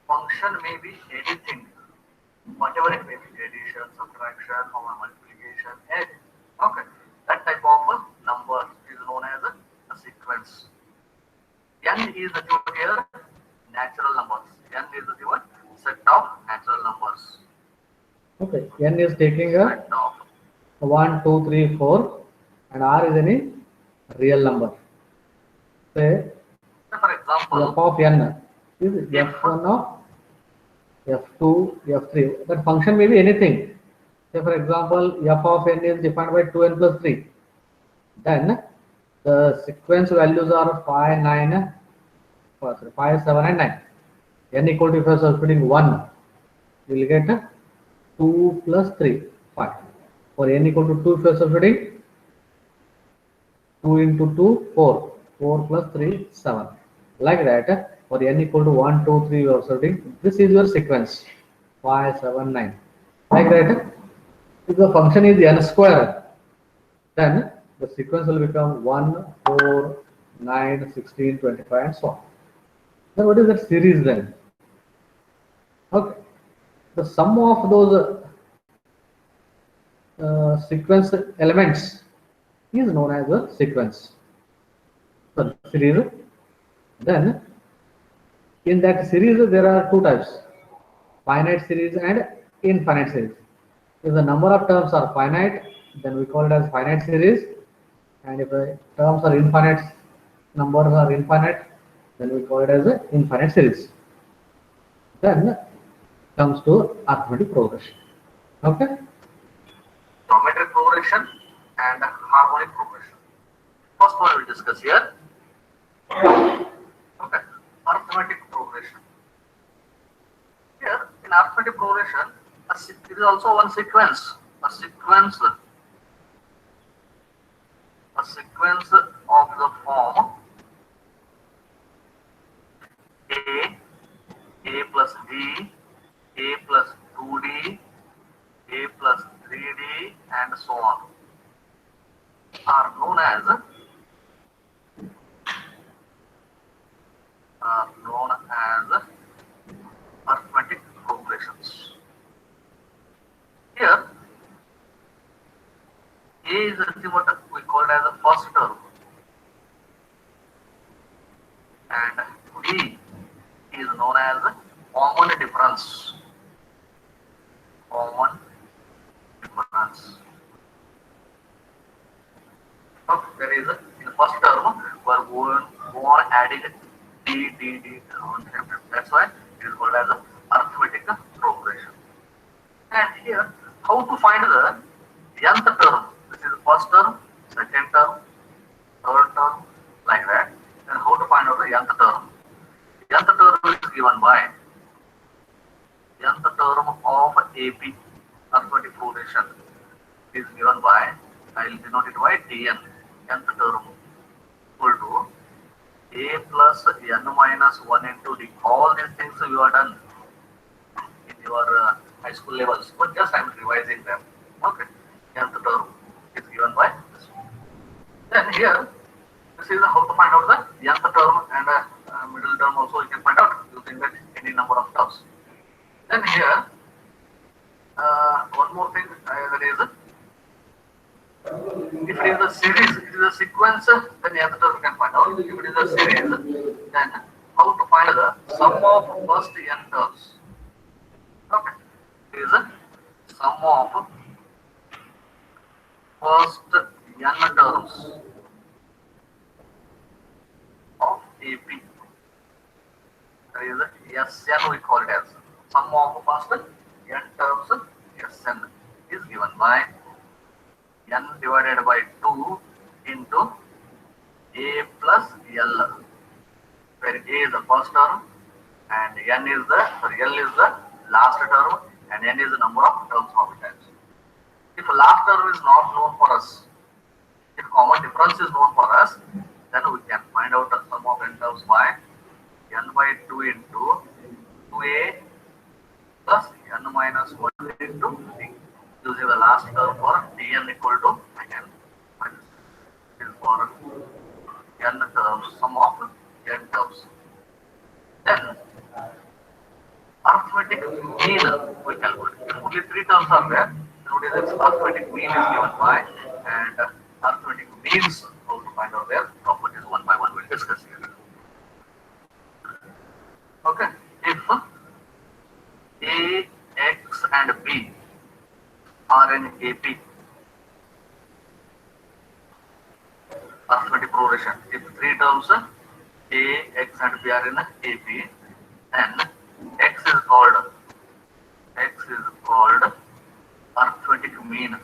function may be anything, whatever it may be, addition, subtraction, or multiplication, anything. Okay, that type of a number is known as a sequence. N is the word here, natural numbers. N is the word set of natural numbers.
Okay, n is taking a
Set of
1, 2, 3, 4, and r is any real number. Say
for example,
f of n is f1 of f2, f3. That function may be anything. Say for example, f of n is defined by 2n plus 3. Then the sequence values are 5, 9, 5, 7, and 9. N equal to, if you are substituting 1, you will get 2 plus 3, 5. For n equal to 2, if you are substituting 2 into 2, 4. 4 plus 3, 7. Like that, for n equal to 1, 2, 3, you are substituting. This is your sequence. 5, 7, 9. Like that, if the function is n square, then the sequence will become 1, 4, 9, 16, 25, and so on. Then what is that series then? Okay. The sum of those sequence elements is known as a sequence. So series. Then in that series there are two types: finite series and infinite series. If the number of terms are finite, then we call it as finite series, and if the terms are infinite, numbers are infinite, then we call it as a infinite series. Then comes to arithmetic progression. Okay.
geometric progression and harmonic progression. First one we will discuss here. Okay, arithmetic progression. Here in arithmetic progression, it is also one sequence. A sequence of the form A plus D, A plus 2D, A plus 3D, and so on are known as arithmetic progressions. Here, A is what we call it as the first term, and D is known as common difference. Common difference. Okay, there is in the first term we are going on adding D. That's why it is called as arithmetic progression. And here, how to find the nth term? This is the first term, second term, third term, like that. And how to find out the nth term? Nth term is given by nth term of AP, arithmetic progression, is given by, I will denote it by Tn, nth term equal to A plus n minus 1 into D. All these things you are done in your high school levels, but just I am revising them. Okay, nth term is given by this one. Then here, this is how to find out the nth term, and middle term also you can find out using that any number of terms. Then here, one more thing that is, if it is a series, it is a sequence, then nth term you can find out. If it is a series, then how to find the sum of first n terms. Okay, it is a sum of first n terms of AP. That is Sn, we call it as sum of first n terms. Sn is given by n divided by 2 into A plus L, where A is the first term and N is the, sorry, L is the last term and N is the number of terms of it. If last term is not known for us, if common difference is known for us, then we can find out the sum of n terms by n by 2 into 2a plus n minus 1 into d. Using the last term for dn equal to n minus is for n terms, sum of n terms. Then arithmetic mean we calculate. Only 3 terms are there. Nowadays arithmetic mean is given by, and arithmetic means how to find out their properties one by one. We'll discuss here. Okay, if A, X and B are in AP, arithmetic progression. If 3 terms A, X and B are in AP, then X is called arithmetic mean.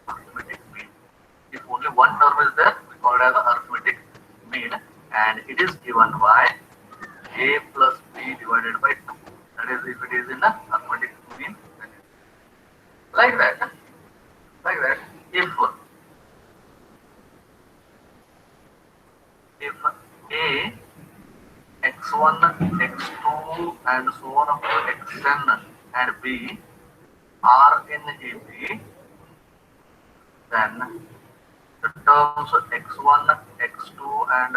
Arithmetic mean. If only one term is there, we call it as arithmetic mean, and it is given by A plus B divided by 2. That is, if it is in the arithmetic mean, then like that. If A, x1, x2, and so on up to xn and B are in AP, then the terms x1, x2, and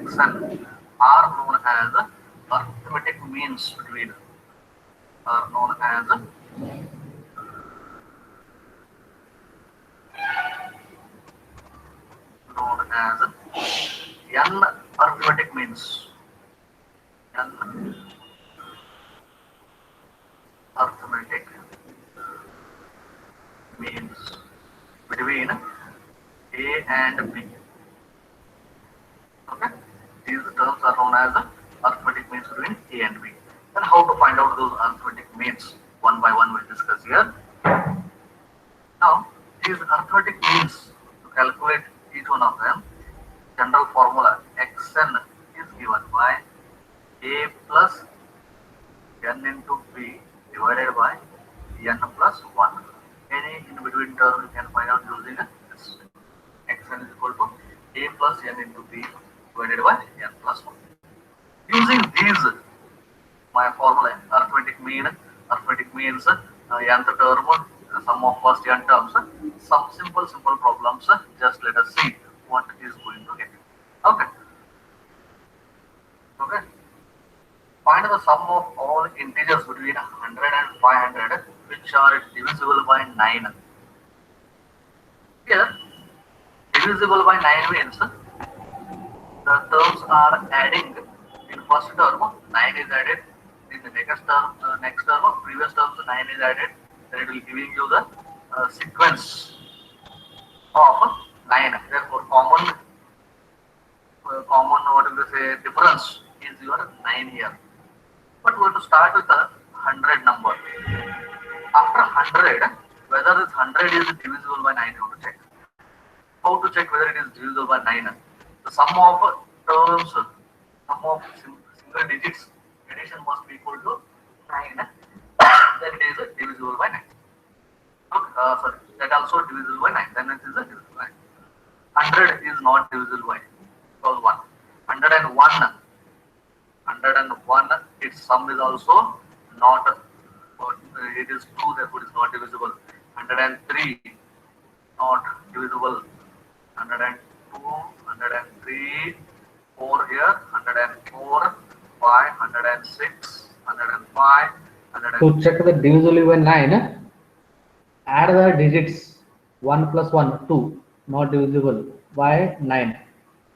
xn are known as arithmetic means between, are known as n arithmetic means. N arithmetic means between A and B. Okay, these terms are known as arithmetic means between A and B. And how to find out those arithmetic means, one by one we'll discuss here. Now, these arithmetic means, to calculate each one of them, general formula xn is given by A plus n into B divided by n plus 1. Any in between term you can find out using this. Xn is equal to A plus n into B divided by n plus 1. Using these, my formula, arithmetic means nth term, sum of first n terms, some simple problems. Just let us see what is going to get. Okay. Find the sum of all integers between 100 and 500 which are divisible by 9. Here, divisible by 9 means the terms are adding. In first term, 9 is added. In the next term, previous terms, 9 is added. Then it will giving you the sequence of 9. Therefore, common what will you say difference is your 9 here. But we have to start with the 100 number. After 100, whether this 100 is divisible by 9, how to check? How to check whether it is divisible by 9? The sum of terms, sum of single digits, addition must be equal to 9. Then it is divisible by 9. Okay, sorry, that also divisible by 9. Then it is divisible by 9. 100 is not divisible by 1. 101, its sum is also not, it is 2, therefore it is not divisible. 103, not divisible. 102, 103, 4 here, 104, 5, 106, 105, 100.
To check the divisibility by 9, add the digits 1 plus 1, 2, not divisible by 9.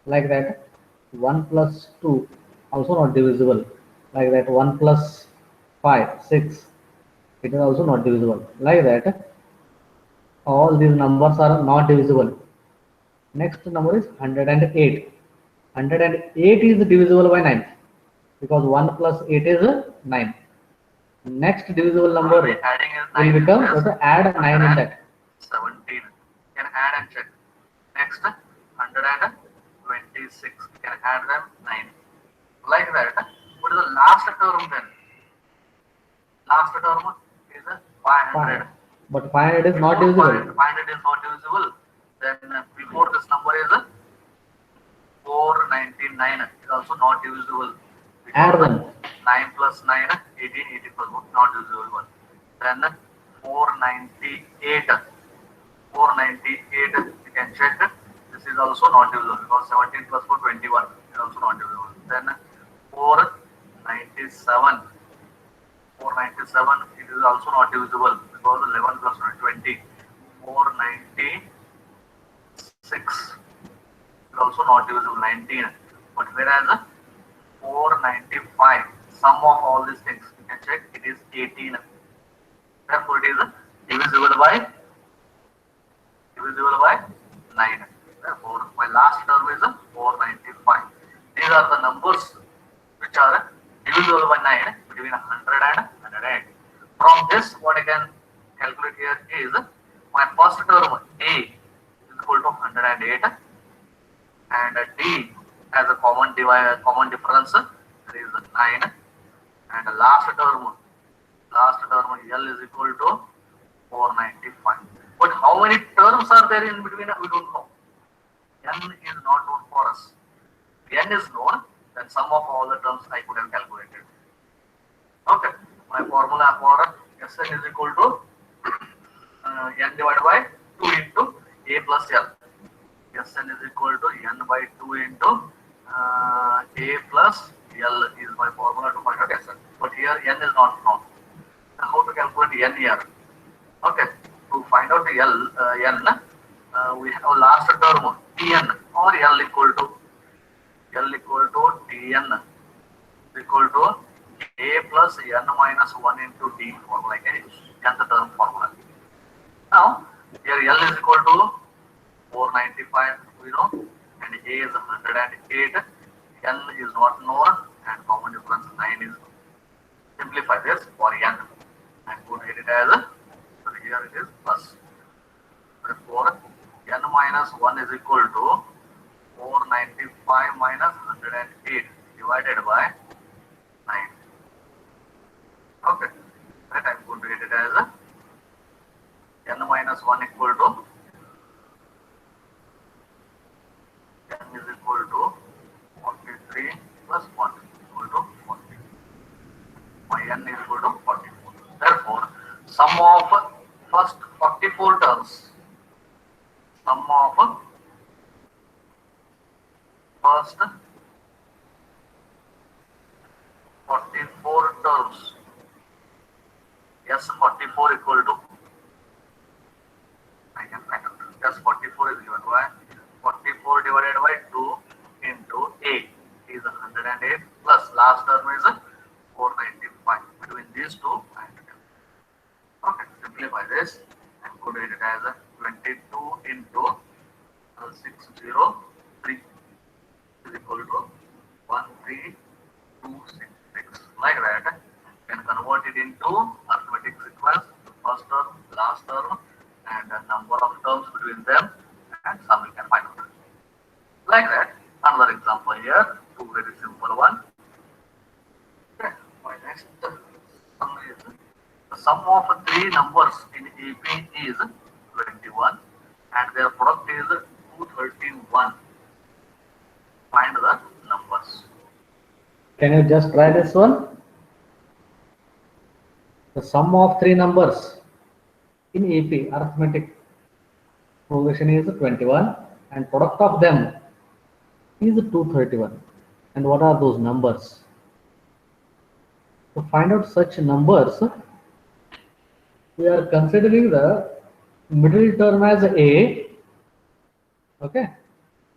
Like that. 1 plus 2, also not divisible. Like that. 1 plus 5, 6, it is also not divisible. Like that. All these numbers are not divisible. Next number is 108. 108 is divisible by 9 because 1 plus 8 is 9. Next divisible number
We're adding is
will
9.
become,
Yes.
you have to add 9 in that.
17. Can add and check. Next, 126. Can add them 9. Like that. What is the last term then? Last term is 500.
But 500 is not
Before
divisible.
500 is not divisible. Then before this number is 499 is also not divisible.
Add
Because
them.
9 plus 9, 18, 80 plus 1, not divisible one. Then 498. 498, you can check. This is also not divisible because 17 plus 4, 21 is also not divisible. Then 497. 497, it is also not divisible because 11 plus 20. 496 is also not divisible, 19. But whereas 495, sum of all these things, you can check, it is 18. Therefore, it is divisible by 9. Therefore, my last term is 495. These are the numbers which are divisible by 9 between 100 and 108. From this, what I can calculate here is my first term A is equal to 108 and D as a common difference is 9 and the last term L is equal to 495. But how many terms are there in between? We don't know. N is not known for us. N is known, then sum of all the terms I could have calculated. Okay, my formula for Sn is equal to N divided by 2 into A plus L. Sn is equal to N by 2 into A plus L is my formula to find out Sn. But here N is not known. How to calculate N here? Okay, to find out the N, we have last term Tn or L equal to Tn equal to A plus N minus 1 into D formula, like any nth term formula. Now, here L is equal to 495, we know, and A is 108, N is not known, and common difference 9 is. Simplify this for N and put it as, so here it is plus. Therefore, N minus 1 is equal to 495 minus 108 divided by 9. Okay, that I'm going to get it as N minus 1 equal to N is equal to 43 plus 1 equal to 40. My N is equal to 44. Therefore, sum of first 44 terms, sum of first 44 terms, yes, 44 equal to, I can find out, yes, 44 is given by 44 divided by 2 into A is 108 plus last term is 495. Between these two, I have to calculate. Okay, simplify this and put it as 22 into 603 is equal to 13266. Like that, you can convert it into arithmetic sequence, first term, last term, and the number of terms between them, and sum you can find out. Like that, another example here, two very simple one. Okay, my next sum is the sum of three numbers in AP is 21 and their product is 231. Find the numbers.
Can you just try this one? The sum of three numbers in AP arithmetic progression is 21 and product of them is 231. And what are those numbers? To find out such numbers, we are considering the middle term as A, okay,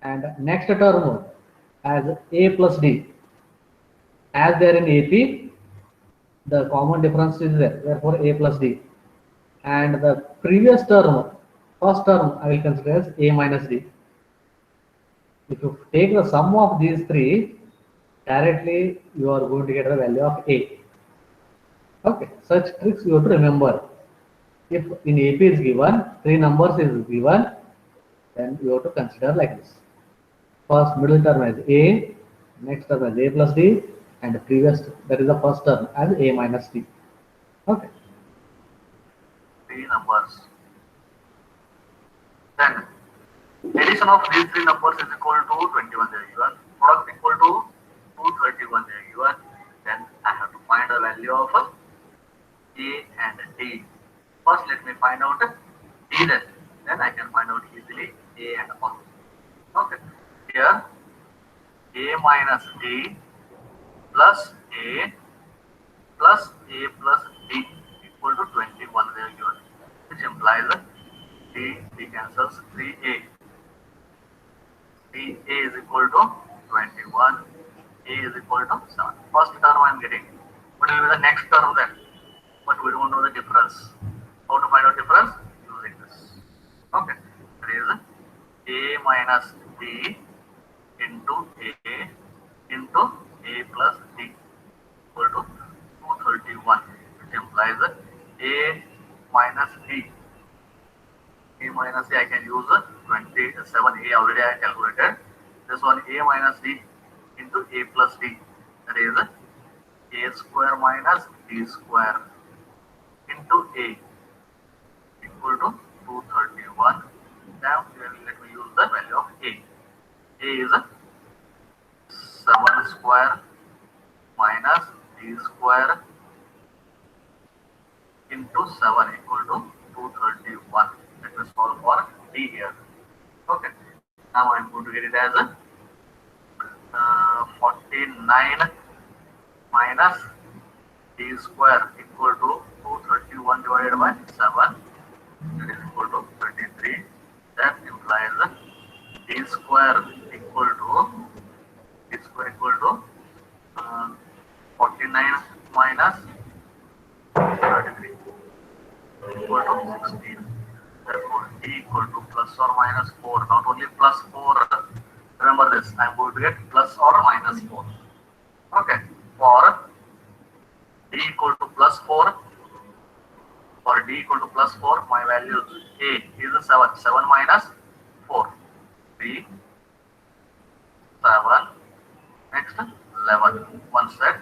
and next term as A plus D. As they are in AP, the common difference is there, therefore A plus D. And the previous term, first term, I will consider as A minus D. If you take the sum of these three, directly you are going to get the value of A. Okay, such tricks you have to remember. If in AP is given, three numbers is given, then you have to consider like this. First middle term as A, next term as A plus D, and the previous, that is the first term as A minus D. Okay.
Three numbers. Then addition of these three numbers is equal to 21 they are given. Product equal to 231 they are given. Then I have to find the value of A and D. First let me find out D then I can find out easily A and all. Okay. Here A minus D plus A plus A plus D equal to 21 they are given, which implies D cancels 3A. 3A is equal to 21, A is equal to 7. First term I am getting. What will be the next term then? But we don't know the difference. How to find out difference? Using this. Okay. That is A minus D into A into A plus D equal to 231, which implies A minus D. A minus A I can use 27A already I calculated. This one A minus D into A plus D, that is A square minus D square into A equal to 231. Now let me use the value of A. A is 7 square minus D square into 7 equal to 231. Let me solve for D here. Okay. Now I'm going to get it as 49 minus D square equal to 231 divided by 7. That is equal to 33. That implies D square equal to 49 minus 33 equal to 16. Therefore, D equal to plus or minus 4. Not only plus 4. Remember this. I am going to get plus or minus 4. Okay. For D equal to plus 4. For D equal to plus 4, my value A is 7. 7 minus 4. 3, 7. Next, 11. One set.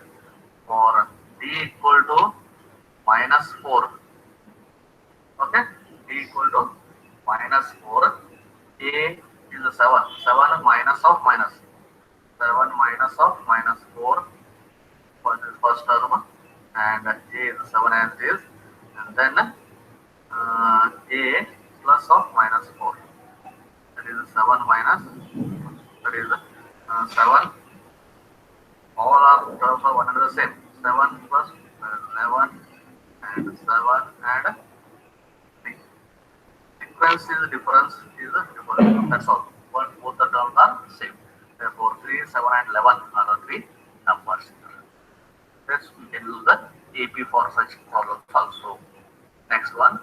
For D equal to minus 4. Okay. D equal to minus 4. A is 7. 7 minus of minus. 7 minus of minus 4 for this first term. And A is 7 as it is. And then A plus of minus 4. That is 7 minus. That is 7. All our terms are one and the same. 7 plus 11 and 7 and 3. Sequence is difference is different. That's all. But both the terms are same. Therefore, 3, 7 and 11 are the three numbers. Yes, we can use the AP for such problems also. Next one.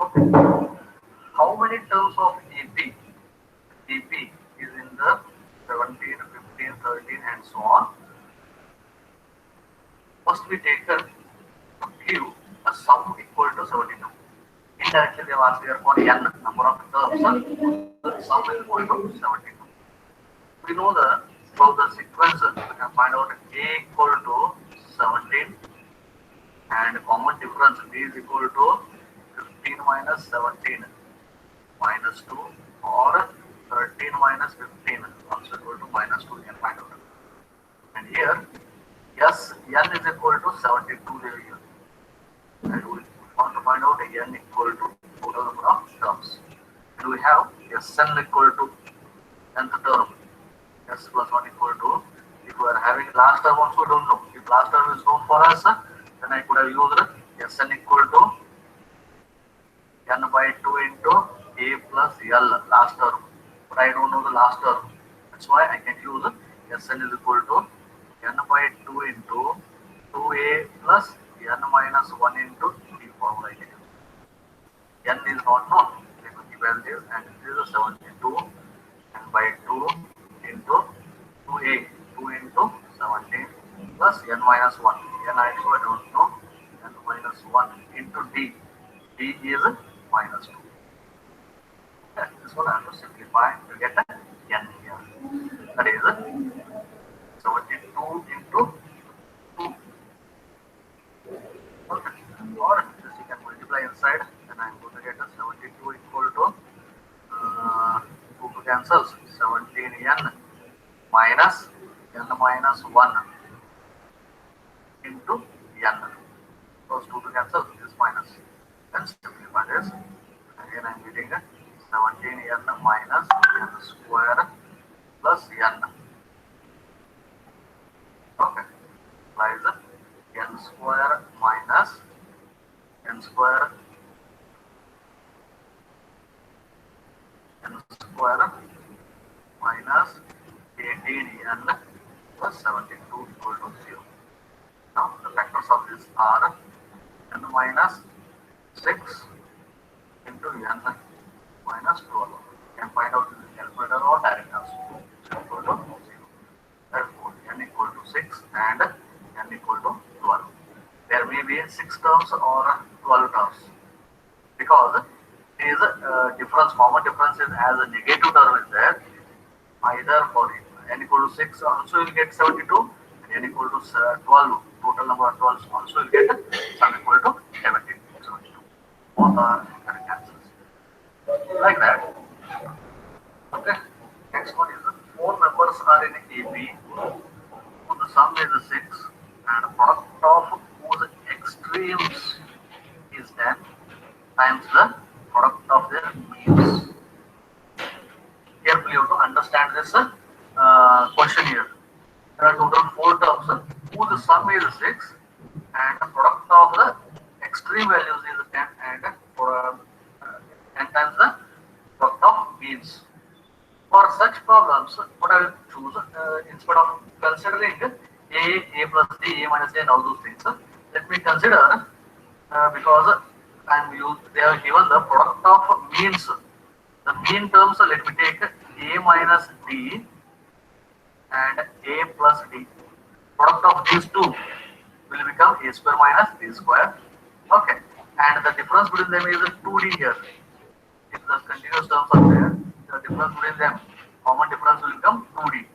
Okay. How many terms of AP? AP is in the 17, 15, 13 and so on. Must be taken to give a sum equal to 72. Indirectly they have asked here for n number of terms. The sum is equal to 72. We know from the sequence we can find out A equal to 17 and common difference B is equal to 15 minus 17 minus 2 or 13 minus 15 also equal to minus 2 we can find out. And here yes n is equal to 72 here. And we want to find out n equal to total number of terms. And we have Sn equal to nth term. S plus 1 equal to, if we are having last term also don't know. If last term is known for us, then I could have used Sn equal to n by 2 into A plus L last term. But I don't know the last term. That's why I can use Sn is equal to n by 2 into 2A plus n minus 1 into the formula. N is not known. Let me keep as it is, and this is 72 and by 2 into 2A, 2 into 17 plus n minus 1. N I don't know. minus 1 into D. D is minus 2. Okay, this one I have to simplify to get a n here. That is 72 into 2. Okay. Or this you can multiply inside, and I'm going to get a 72 equal to 2 to cancels 17n minus n minus 1 into n. Those 2 to cancel, this minus. Then simplify this. Again I'm getting 17n minus n square plus n. Okay. Implies n square minus n square minus 18n plus 72 equal to 0. Now the factors of this are n minus 6 into n minus 12. You can find out in the calculator or direct answer. Equal to 0. Therefore, n equal to 6 and n equal to 12. There may be 6 terms or 12 terms because there is a difference, common difference is as a negative term is there. Either for n equal to 6 also you will get 72 and n equal to 12, total number of 12 also you will get sum equal to 72. Both are correct answers. Like that. Okay. Next one is 4 members are in AP. So the sum is 6 and product of whose extremes is 10 times the product of their means. Carefully you have to understand this question here. There are total 4 terms whose sum is 6 and the product of the extreme values is 10 and 10 times the product of means. For such problems, what I will choose instead of considering A plus D, A minus A and all those things, let me consider because they have given the product of means. The mean terms, let me take A minus D and A plus D. Product of these two will become A square minus D square. Okay. And the difference between them is 2D here. If the continuous terms are there, the difference between them, common difference will become 2D.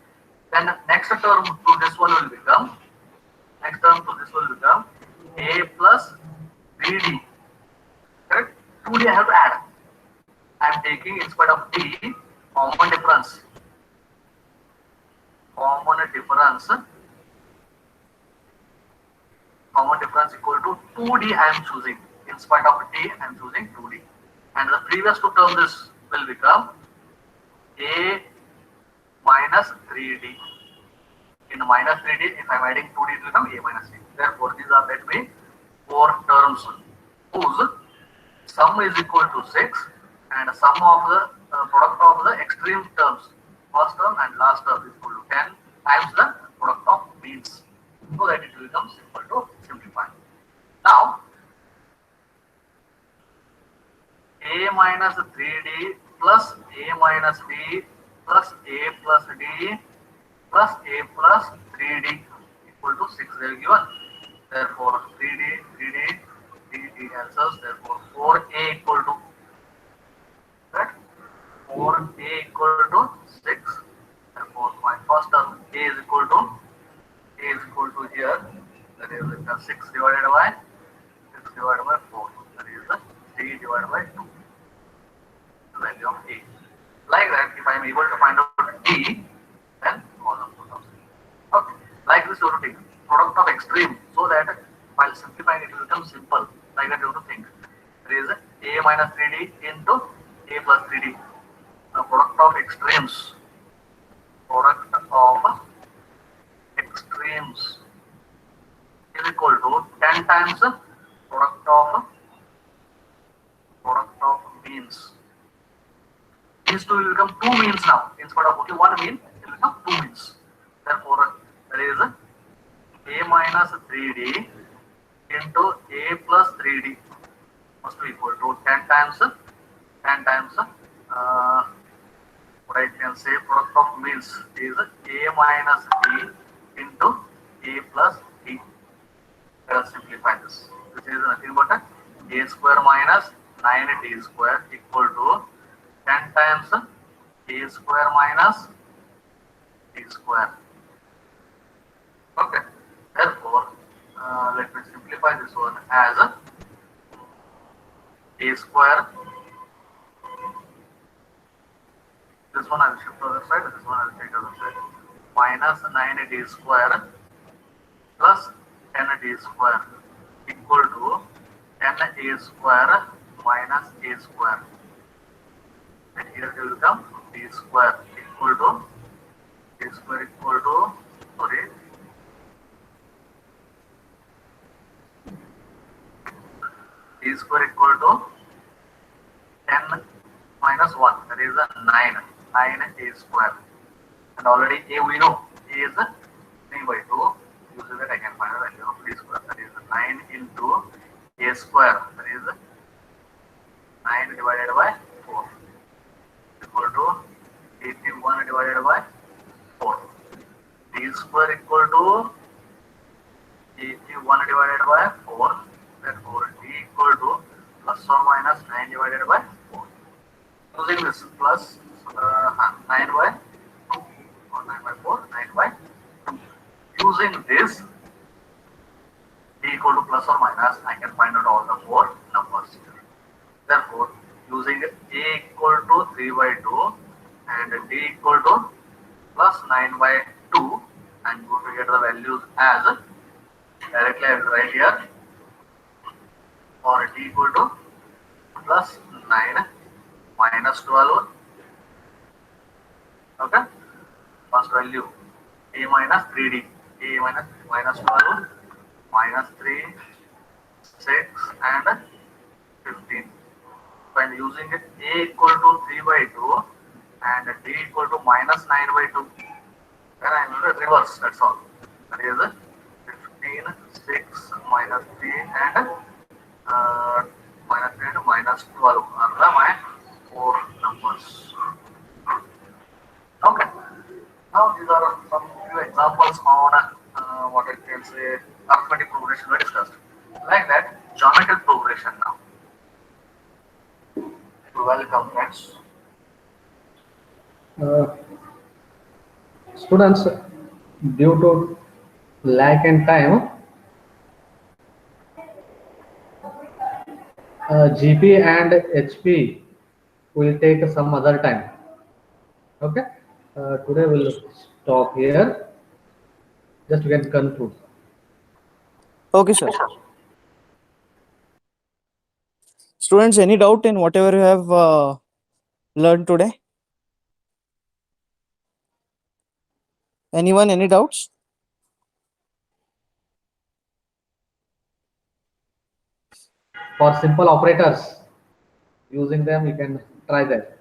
Then next term to this one will become, A plus 3D. Correct? 2D I have to add. I am taking instead of D, common difference. Common difference equal to 2D I am choosing. In spite of D, I am choosing 2D. And the previous two terms will become A minus 3D. In minus 3D, if I am adding 2D, it will become A minus D. Therefore, these are let me 4 terms whose sum is equal to 6 and sum of the product of the extreme terms, first term and last term is equal to 10 times the product of means, so that it will become simple to simplify. Now, A minus 3D plus A minus D plus A plus D plus A plus 3D equal to 6 they are given. Therefore, 3D cancels. Therefore, 4A equal to, right? 4A equal to 6. Therefore, my first term A is equal to here. That is 6 divided by 4. That is 3 divided by 2. The value of A. Like that, if I am able to find out D, then all of those. Okay. Like this, you have to take product of extreme, so that while simplifying it will become simple. Like that, you have to think. There is A minus 3D into A plus 3D. The product of extremes. Is equal to 10 times product of means. These two will become 2 means now. Instead of only 1 mean, it will become 2 means. Therefore, there is A minus 3D into A plus 3D must be equal to 10 times what I can say product of means is A minus D into A plus D. Let us simplify this. This is nothing but a square minus 9d square equal to 10 times a square minus d square. Okay. Therefore, let me simplify this one as a square. This one I will shift to the other side. This one I will take to the other side. Minus 9d square plus 10d square equal to 10a square minus a square. And here it will become d square equal to sorry, d square equal to 10 minus 1, that is a 9a square. And already a we know, a is 3 by 2. Using that I can find the value of d square, that is 9 into a square, that is 9 divided by 4 equal to 81 divided by 4. D square equal to 81 divided by 4. Therefore, D equal to plus or minus 9 divided by 4. Using this plus 9 by 2 or 9 by 4, 9 by 2. Using this D equal to plus or minus, I can find out all the 4 numbers here. Therefore, using A equal to 3 by 2 and D equal to plus 9 by 2, I'm going to get the values as directly I will write here for D equal to plus 9 minus 12. Okay, first value A minus 3D, A minus 12 minus 3, 6 and 15. When using it A equal to 3 by 2 and D equal to minus 9 by 2, then I will reverse, that's all. That is 15, 6, minus 3 and minus 12 are my 4 numbers. Okay. Now these are some few examples on what I can say arithmetic progression we discussed. Like that, geometric progression now. Welcome friends.
Students, due to lack in time, GP and HP will take some other time. Okay. Today we'll stop here. Just we can conclude.
Okay, sir. Students, any doubt in whatever you have learned today? Anyone, any doubts?
For simple operators, using them, you can try that.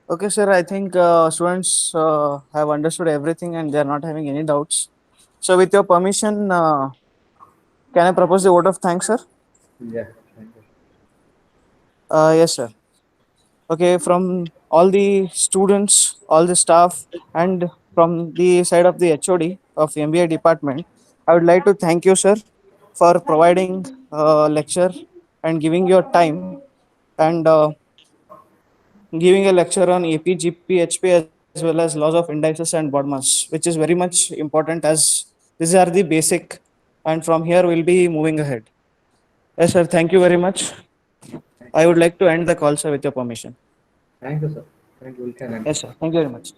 Okay, sir. I think students have understood everything and they are not having any doubts. So, with your permission, can I propose the vote of thanks, sir?
Yeah. Thank you.
Yes, sir. Okay, from all the students, all the staff, and from the side of the HOD of MBA department, I would like to thank you, sir, for providing lecture and giving your time and giving a lecture on AP, GP, HP as well as laws of indices and bond mass, which is very much important as these are the basic, and from here we'll be moving ahead. Yes, sir. Thank you very much. I would like to end the call, sir, with your permission.
Thank you, sir. Thank you. We can end.
Yes, sir. Thank you very much.